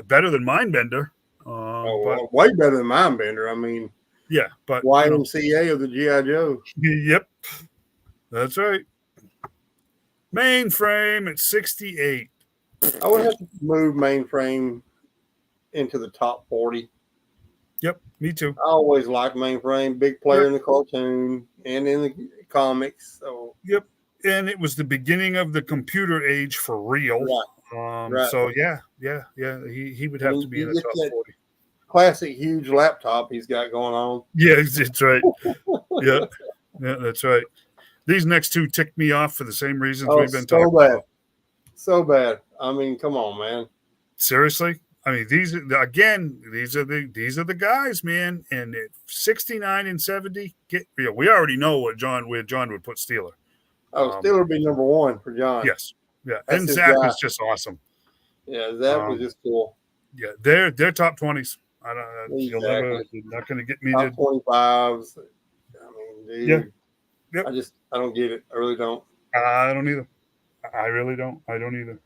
better than Mindbender. Way better than Mindbender. I mean. Yeah, but YMCA of the G.I. Joe. Yep, that's right. Mainframe at 68. I would have to move Mainframe into the top 40. Yep, me too. I always liked Mainframe, big player in the cartoon and in the comics. So yep, and it was the beginning of the computer age for real. Right. So yeah, he would have to be in the top 40. Classic huge laptop he's got going on. Yeah, that's right. Yeah, that's right. These next two ticked me off for the same reasons we've been talking about. So bad. I mean, come on, man. Seriously? I mean, these are the guys, man. And at 69 and 70, we already know where John would put Steeler. Steeler would be number one for John. Yes. Yeah. And Zach was just awesome. Yeah, Zach was just cool. Yeah, they're top 20s. I don't. You're not going to get me top 25s. I mean, dude. Yeah. I don't get it. I really don't. I don't either. I really don't. I don't either.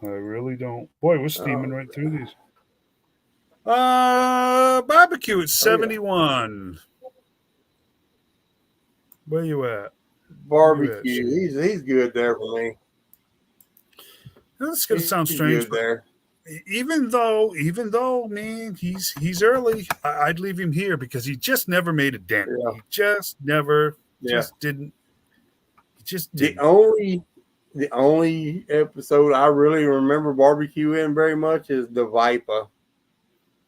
I really don't. Boy, we're steaming right through these. Barbecue at 71. Where you at? Barbecue. He's good there for me. That's gonna sound strange, but there. Even though, man, he's early. I'd leave him here because he just never made a dent. Yeah. He just never, just didn't. He just didn't. The only episode I really remember barbecue in very much is the Viper.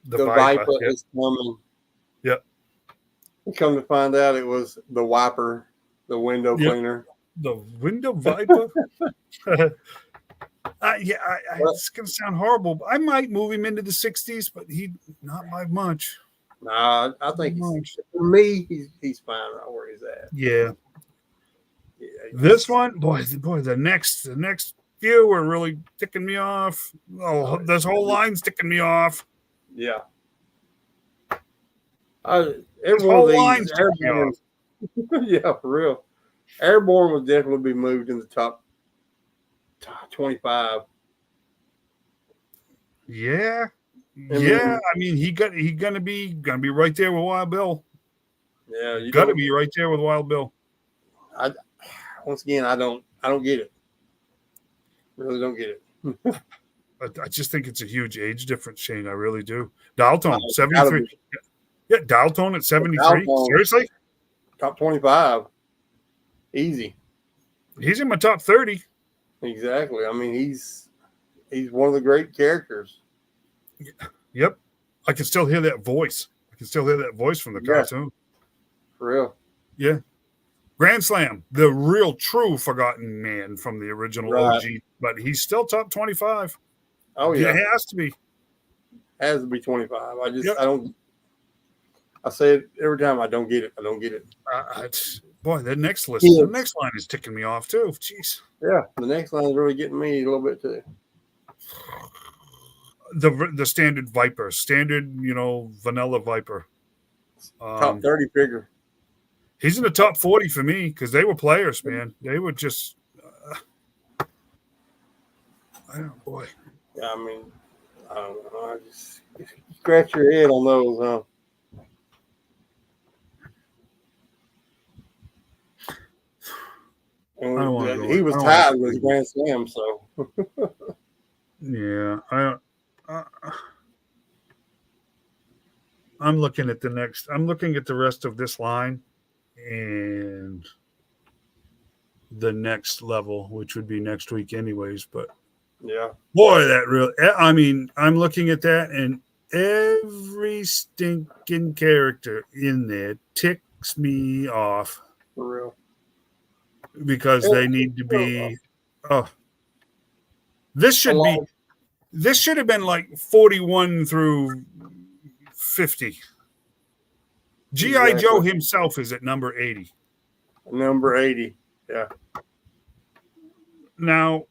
The Viper is coming. Yep. Come to find out, it was the wiper, the window cleaner. The window Viper. It's gonna sound horrible. But I might move him into the 60s, but he not by much. Nah, I think for me, he's fine right where he's at. Yeah. This one, boy, the next few are really ticking me off. Oh, this whole line's ticking me off. Yeah. Every one of these Airborne, yeah, for real. Airborne would definitely be moved in the top 25. Yeah. I mean, he gonna be right there with Wild Bill. Yeah, you gotta be right there with Wild Bill. Once again, I don't get it. Really don't get it. I just think it's a huge age difference, Shane. I really do. Dalton, 73. Yeah, Dalton at 73. Seriously? Top 25. Easy. He's in my top 30. Exactly. I mean, he's one of the great characters. Yep. I can still hear that voice. From the cartoon. For real. Yeah. Grand Slam, the real true forgotten man from the original OG, but he's still top 25. Oh, yeah. It has to be. Has to be 25. I say it every time. I don't get it. Boy, the next line is ticking me off too. Jeez. Yeah, the next line is really getting me a little bit too. The standard Viper, vanilla Viper. Top 30 figure. He's in the top 40 for me because they were players, man. They were just. Boy. Yeah, I mean, I don't know. I just scratch your head on those, huh? And he was tied with Grand Slam, so. Yeah, I'm looking at the rest of this line and the next level, which would be next week anyways, but yeah, boy, I'm looking at that and every stinking character in there ticks me off. For real. Because they need to be this should have been like 41 through 50. G.I. Joe himself is at number 80. Number 80, yeah. Now,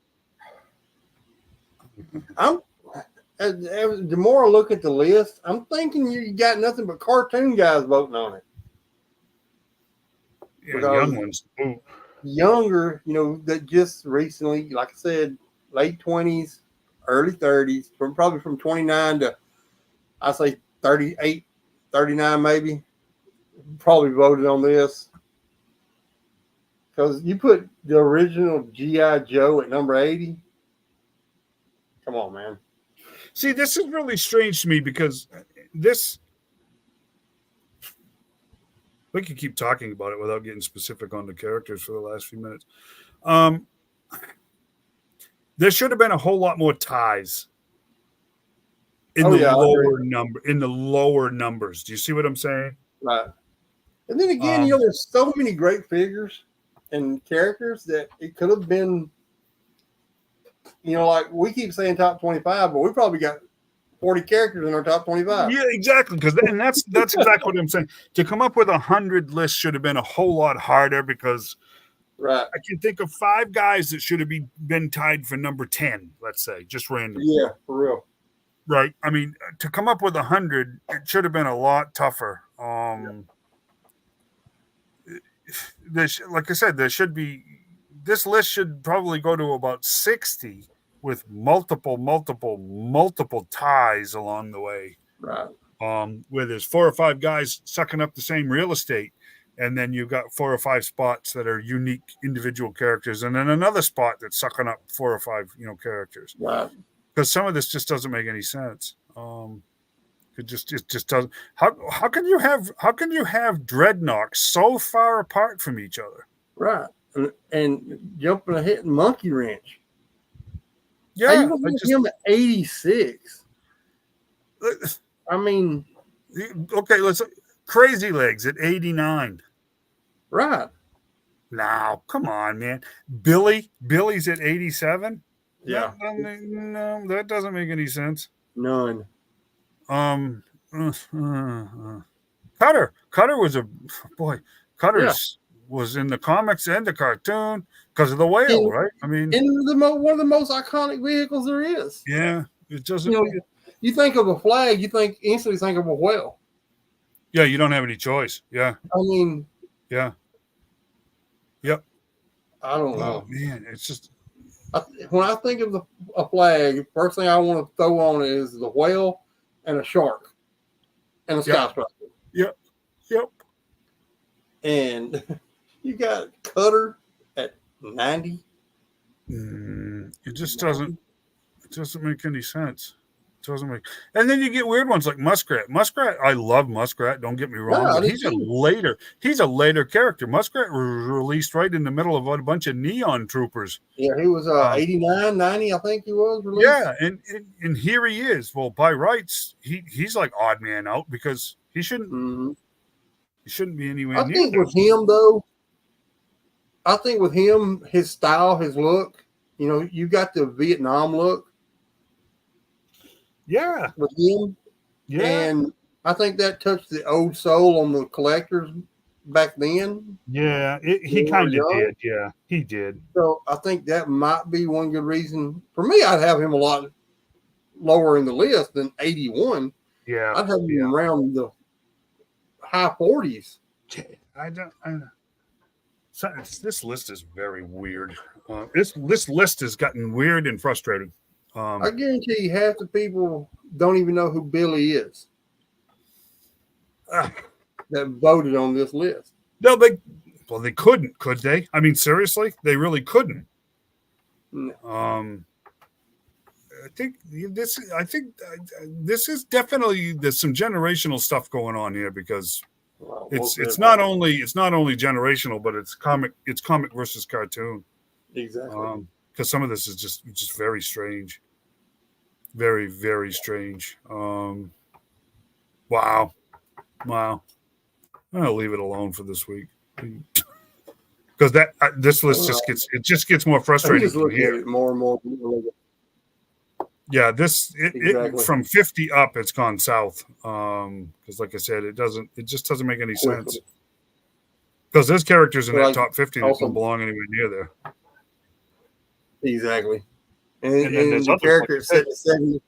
the more I look at the list, I'm thinking you got nothing but cartoon guys voting on it. Yeah, young ones. Ooh. Younger, that just recently, like I said, late 20s, early 30s, probably from 29 to, I say 38, 39 maybe, probably voted on this. Because you put the original G.I. Joe at number 80. Come on, man. See, this is really strange to me because we could keep talking about it without getting specific on the characters for the last few minutes. There should have been a whole lot more ties in the lower numbers. Do you see what I'm saying? Right. And then again, there's so many great figures and characters that it could have been, like we keep saying top 25, but we probably got 40 characters in our top 25. Yeah, exactly. That's exactly what I'm saying. To come up with 100 list should have been a whole lot harder because I can think of 5 guys that should have been tied for number 10, let's say, just random. Yeah, for real. Right. I mean, to come up with 100, it should have been a lot tougher. Like I said, there this list should probably go to about 60 with multiple ties along the way. Right. Where there's 4 or 5 guys sucking up the same real estate, and then you've got 4 or 5 spots that are unique individual characters, and then another spot that's sucking up 4 or 5 characters. Right. Because some of this just doesn't make any sense. It just doesn't. How can you have dreadnoughts so far apart from each other? Right. And jumping ahead in Monkey Wrench. Yeah, How you gonna make him at 86? I mean, okay, let's Crazy Legs at 89. right. Now, come on, man. Billy's at 87. Yeah. No, that doesn't make any sense. None. Cutter was a boy. Cutter's was in the comics and the cartoon because of the whale, right? I mean, and one of the most iconic vehicles there is. Yeah, it doesn't. You think of a flag, you instantly think of a whale. Yeah, you don't have any choice. Yeah. I mean. Yeah. Yep. I don't know. Man, it's just. When I think of a flag, first thing I want to throw on it is the whale and a shark and a skyscraper. Yep. And you got Cutter at 90. It just doesn't. It doesn't make any sense. It doesn't make. And then you get weird ones like Muskrat. I love Muskrat. Don't get me wrong. No, but he's a later character. Muskrat was released right in the middle of a bunch of Neon Troopers. Yeah, he was 89, 90, I think he was released. Yeah, and here he is. Well, by rights, he's like odd man out because he shouldn't. Mm-hmm. He shouldn't be anywhere near. I think with him though, his style, his look, you got the Vietnam look. Yeah. With him. Yeah. And I think that touched the old soul on the collectors back then. Yeah, he kind of did. Yeah, he did. So I think that might be one good reason. For me, I'd have him a lot lower in the list than 81. Yeah. I'd have him around the high 40s. I don't. So this list is very weird. This list has gotten weird and frustrating. I guarantee you half the people don't even know who Billy is that voted on this list. No, they couldn't, could they? I mean, seriously, they really couldn't. No. I think this is definitely there's some generational stuff going on here because it's not only generational, but it's comic versus cartoon. Exactly. Because some of this is just very strange. Very, very strange. Wow. I'm gonna leave it alone for this week because this list just gets more frustrating. I'm just looking at it more and more. Yeah, Exactly. from 50 up, it's gone south. Because like I said, it just doesn't make any sense. Because there's characters in that top 50 that don't belong anywhere near there. Exactly. And the character sitting at 70.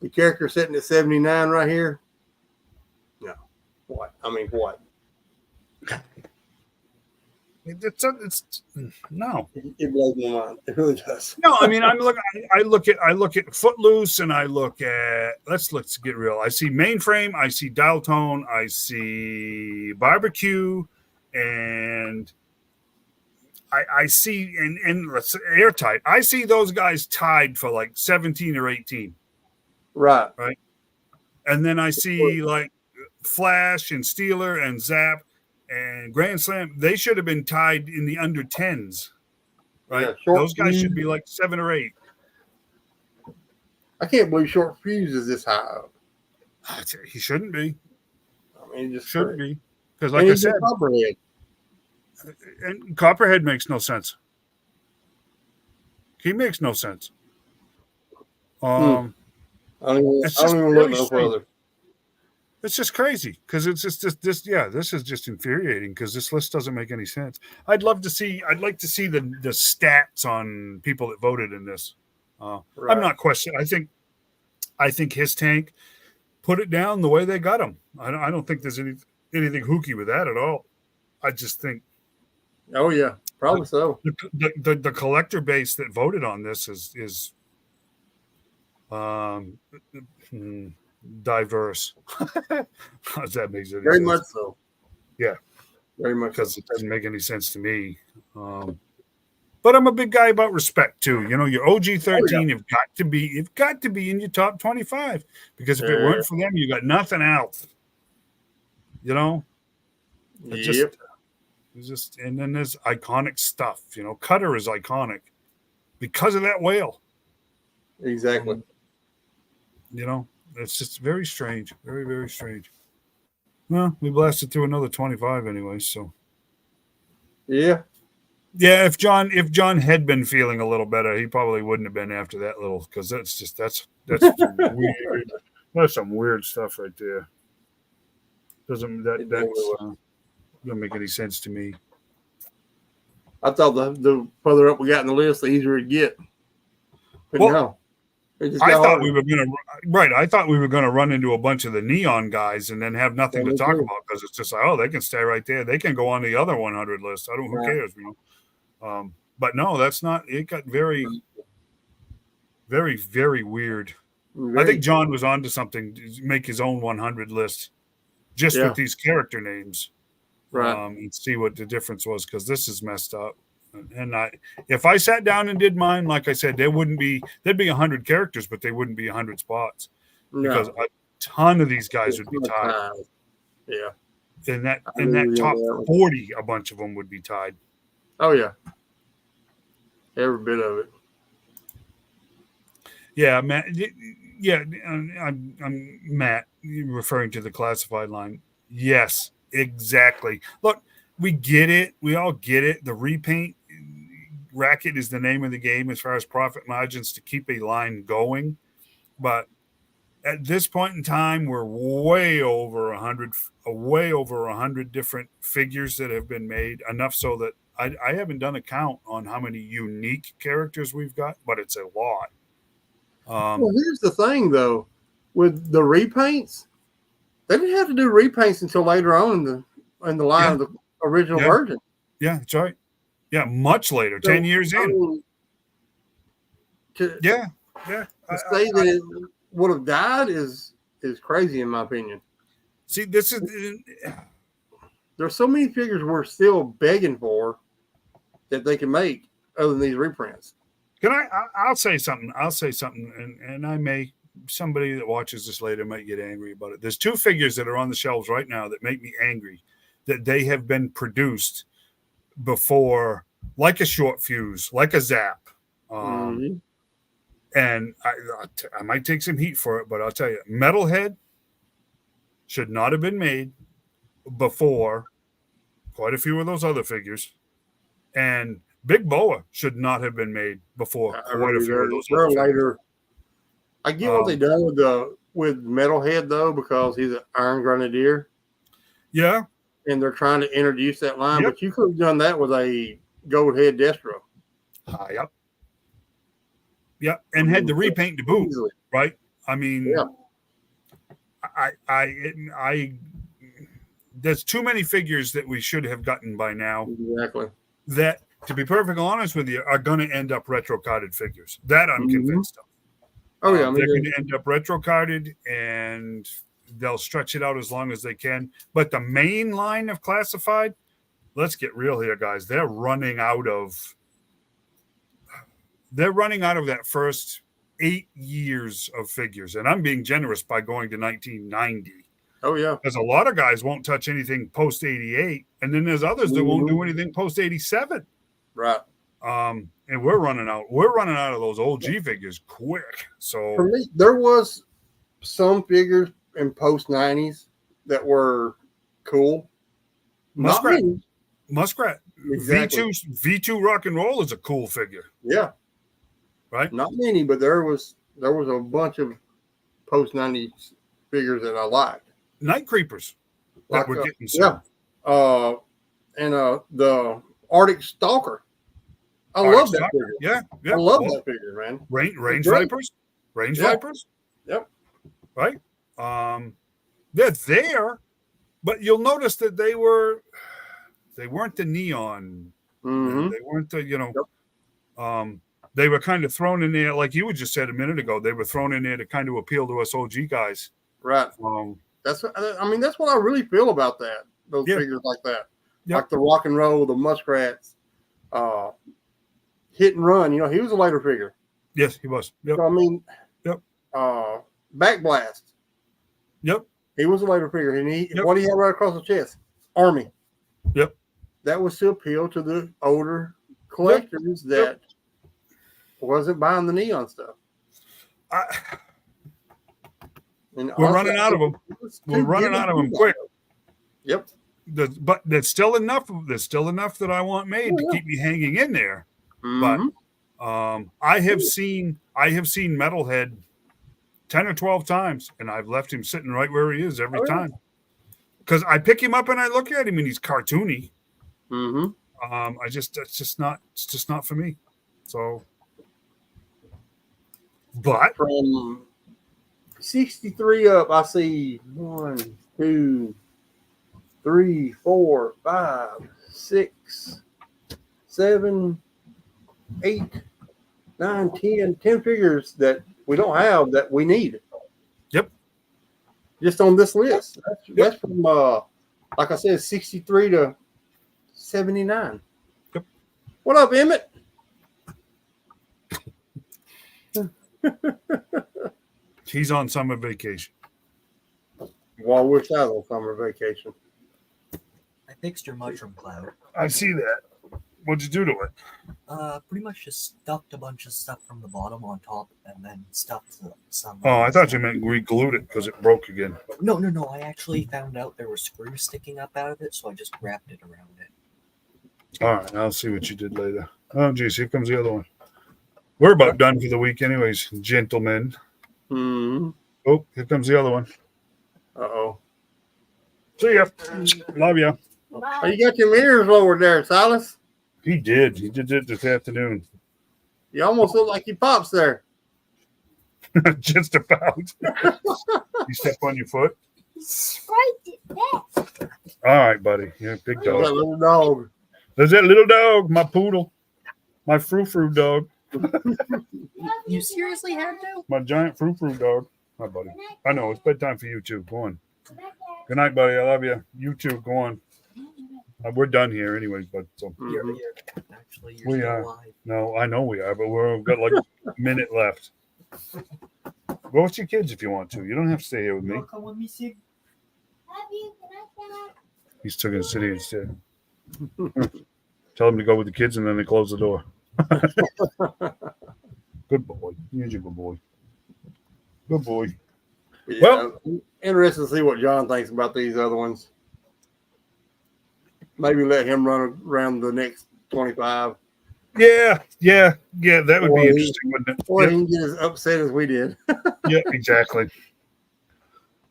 The character sitting at 79 right here. No. What? I mean, what? It's no. It blows my mind. It really does. No, I mean, I look at Footloose, and I look at let's get real. I see Mainframe, I see Dial Tone, I see Barbecue, and I see and let's say Airtight. I see those guys tied for like 17 or 18. Right. And then I see like Flash and Steeler and Zap and Grand Slam. They should have been tied in the under 10s, right? Yeah, those guys should be like 7 or 8. I can't believe Short Fuse is this high up. He shouldn't be. I mean, he just shouldn't be because, like I said, Copperhead. And Copperhead makes no sense. He makes no sense. I don't even look no further. It's just crazy because it's just this. Yeah, this is just infuriating because this list doesn't make any sense. I'd like to see the stats on people that voted in this. Right. I'm not questioning. I think his tank put it down the way they got him. I don't think there's anything hooky with that at all. I just think Oh yeah, probably so. The collector base that voted on this is diverse. Does that make any Very sense? much so. Yeah, very much because so. it doesn't make any sense to me. But I'm a big guy about respect too. You know, your OG 13 have got to be in your top 25, because if it weren't for them, you got nothing else. You know, Yep. Just and then there's iconic stuff. You know, Cutter is iconic because of that whale. Exactly. You know, it's just very strange, very very strange. Well, we blasted through another 25 anyway, so yeah. Yeah, if John had been feeling a little better, he probably wouldn't have been after that little, because that's weird. That's some weird stuff right there. Doesn't make any sense to me. I thought the further up we got in the list, the easier it get. But no, I thought we were gonna run into a bunch of the neon guys and then have nothing to talk about, because it's just like, oh, they can stay right there. They can go on the other 100 list. Who cares, you know? But no, that's not. It got very, very, very weird. I think John was onto something. To make his own 100 list, just with these character names, and see what the difference was, because this is messed up. And if I sat down and did mine, like I said, there'd be 100 characters, but they wouldn't be 100 spots, because a ton of these guys would be tied. Yeah, in that top 40, a bunch of them would be tied. Oh yeah, every bit of it. Yeah, Matt. Yeah, I'm Matt. Referring to the classified line. Yes, exactly. Look, we get it. We all get it. The repaint racket is the name of the game as far as profit margins to keep a line going. But at this point in time, we're way over 100 different figures that have been made. Enough so that I haven't done a count on how many unique characters we've got, but it's a lot. Well, here's the thing, though, with the repaints, they didn't have to do repaints until later on in the line of the original version. Yeah, that's right. Yeah, much later, 10 years in. To say that it would have died is crazy, in my opinion. See, there's so many figures we're still begging for that they can make other than these reprints. I'll say something, and somebody that watches this later might get angry about it. There's two figures that are on the shelves right now that make me angry, that they have been produced before, like a short fuse, like a zap. And I might take some heat for it, but I'll tell you, Metalhead should not have been made before quite a few of those other figures, and Big Boa should not have been made before quite a few of those other figures. I get what they done with Metalhead, though, because he's an Iron Grenadier. Yeah. And they're trying to introduce that line, but you could have done that with a Gold Head Destro. Yep. Yeah, and had the repaint to boot, right? I mean, there's too many figures that we should have gotten by now. Exactly. That, to be perfectly honest with you, are going to end up retro carded figures. That I'm convinced of. Oh yeah, they're going to end up retro carded, and they'll stretch it out as long as they can. But the main line of classified, let's get real here, guys. They're running out of that first 8 years of figures, and I'm being generous by going to 1990. Oh yeah, because a lot of guys won't touch anything post 88, and then there's others that won't do anything post 87. Right. And we're running out of those old G figures quick. So for me, there was some figures in post 90s that were cool. Muskrat. Exactly. V2 rock and roll is a cool figure. Yeah. Right. Not many, but there was a bunch of post 90s figures that I liked. Night Creepers that we're getting. And the Arctic Stalker. I love that figure. Yeah. I love that figure, man. Range Vipers. Vipers. Yep. Right. They're there, but you'll notice that they weren't the neon Mm-hmm. They weren't they were kind of thrown in there, like you just said a minute ago. They were thrown in there to kind of appeal to us OG guys. Right. That's what I really feel about that. Those figures like that, like the Rock and Roll, the Muskrats, Hit and Run. You know, he was a later figure. Yes, he was. Yep. So, I mean, yep. Back Blast. Yep. He was a later figure, and what he had right across the chest, Army. Yep. That was to appeal to the older collectors that wasn't buying the neon stuff. We're running out of them. We're running out of them quick. Yep. But there's still enough. There's still enough that I want made to keep me hanging in there. Mm-hmm. But I have seen Metalhead 10 or 12 times, and I've left him sitting right where he is every time. Because I pick him up and I look at him, and he's cartoony. Mm-hmm. It's just not for me. So, but from 63 up, I see 1, 2, 3, 4, 5, 6, 7, 8, 9, 10 figures that we don't have that we need. Yep. Just on this list. That's from like I said, 63 to 79. Yep. What up, Emmett? He's on summer vacation. Well, I wish I was on summer vacation. I fixed your mushroom cloud. I see that. What'd you do to it? Pretty much just stuffed a bunch of stuff from the bottom on top, and then stuffed some. Oh, I thought you meant re-glued it because it broke again. No. I actually found out there were screws sticking up out of it, so I just wrapped it around it. All right, I'll see what you did later. Oh, geez, here comes the other one. We're about done for the week, anyways, gentlemen. Mm-hmm. Oh, here comes the other one. Uh-oh. See ya. Love ya. Oh, you got your mirrors lowered there, Silas. He did. He did it this afternoon. You almost look like you pops there. Just about. You step on your foot? All right, buddy. Yeah, big dog. That little dog. There's that little dog, my poodle. My frou-frou dog. You seriously had to? My giant frou-frou dog. Hi, buddy. I know. It's bedtime for you, too. Go on. Good night, buddy. I love you. You too. Go on. We're done here anyways, but so. You're We are. Alive. No, I know we are, but we've got like a minute left. Go with your kids if you want to. You don't have to stay here with me. Come with me, Sig. He's still going to sit here instead. Tell him to go with the kids, and then they close the door. Good boy. He's a good boy. Good boy. Yeah, well, interested to see what John thinks about these other ones. Maybe let him run around the next 25. Yeah. That would be interesting, wouldn't it? Or he can get as upset as we did. Yeah, exactly.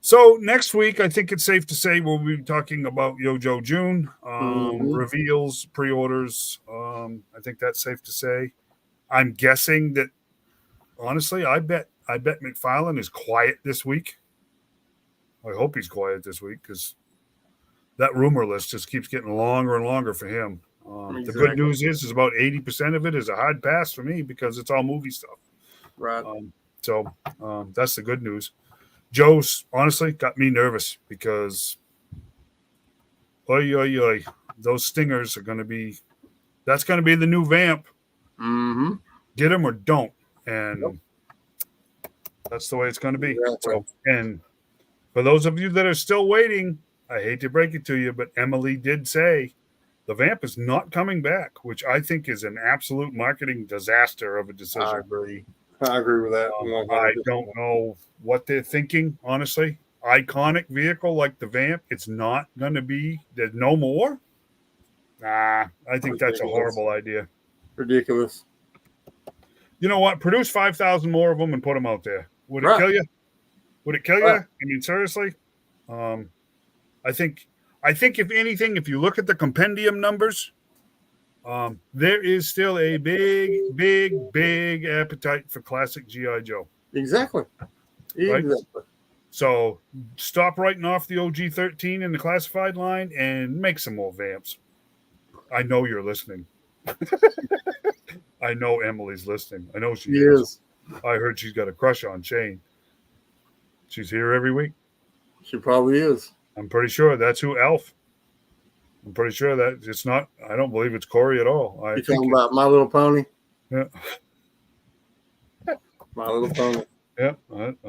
So next week, I think it's safe to say we'll be talking about Yojo June, reveals, pre-orders. I think that's safe to say. I'm guessing that, honestly, I bet McFarlane is quiet this week. I hope he's quiet this week because that rumor list just keeps getting longer and longer for him. Exactly. The good news is about 80% of it is a hard pass for me because it's all movie stuff. Right. So that's the good news. Joe's honestly got me nervous because those stingers are going to be – that's going to be the new vamp. Mm-hmm. Get them or don't. And that's the way it's going to be. Exactly. So, and for those of you that are still waiting, I hate to break it to you, but Emily did say the vamp is not coming back, which I think is an absolute marketing disaster of a decision. I agree with that. I don't know what they're thinking, honestly. Iconic vehicle like the vamp, it's not going to be. There's no more. I think that's a horrible idea. Ridiculous. You know what? Produce 5,000 more of them and put them out there. Would it kill you? Would it kill you? I mean, seriously. I think if anything, if you look at the compendium numbers, there is still a big appetite for classic G.I. Joe. Exactly. Right? So stop writing off the OG 13 in the classified line and make some more vamps. I know you're listening. I know Emily's listening. I know she He is. is. I heard she's got a crush on Shane. She's here every week. She probably is. I'm pretty sure that's who Alf. I'm pretty sure that it's not. I don't believe it's Corey at all. You talking about My Little Pony? Yeah. My Little Pony. Yeah,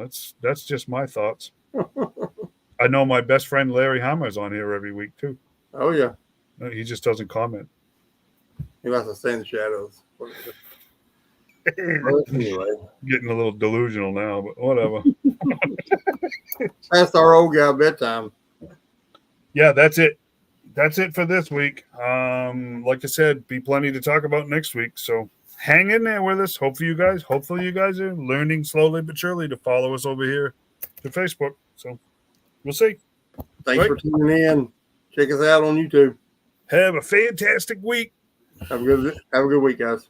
that's just my thoughts. I know my best friend Larry Hammer's on here every week too. Oh yeah. He just doesn't comment. He must have stayed in the shadows. Well, anyway, Getting a little delusional now, but whatever. that's our old guy bedtime. Yeah, that's it. That's it for this week. Like I said, be plenty to talk about next week. So hang in there with us. Hopefully you guys are learning slowly but surely to follow us over here to Facebook. So we'll see. Thanks for tuning in. Check us out on YouTube. Have a fantastic week. Have a good week, guys.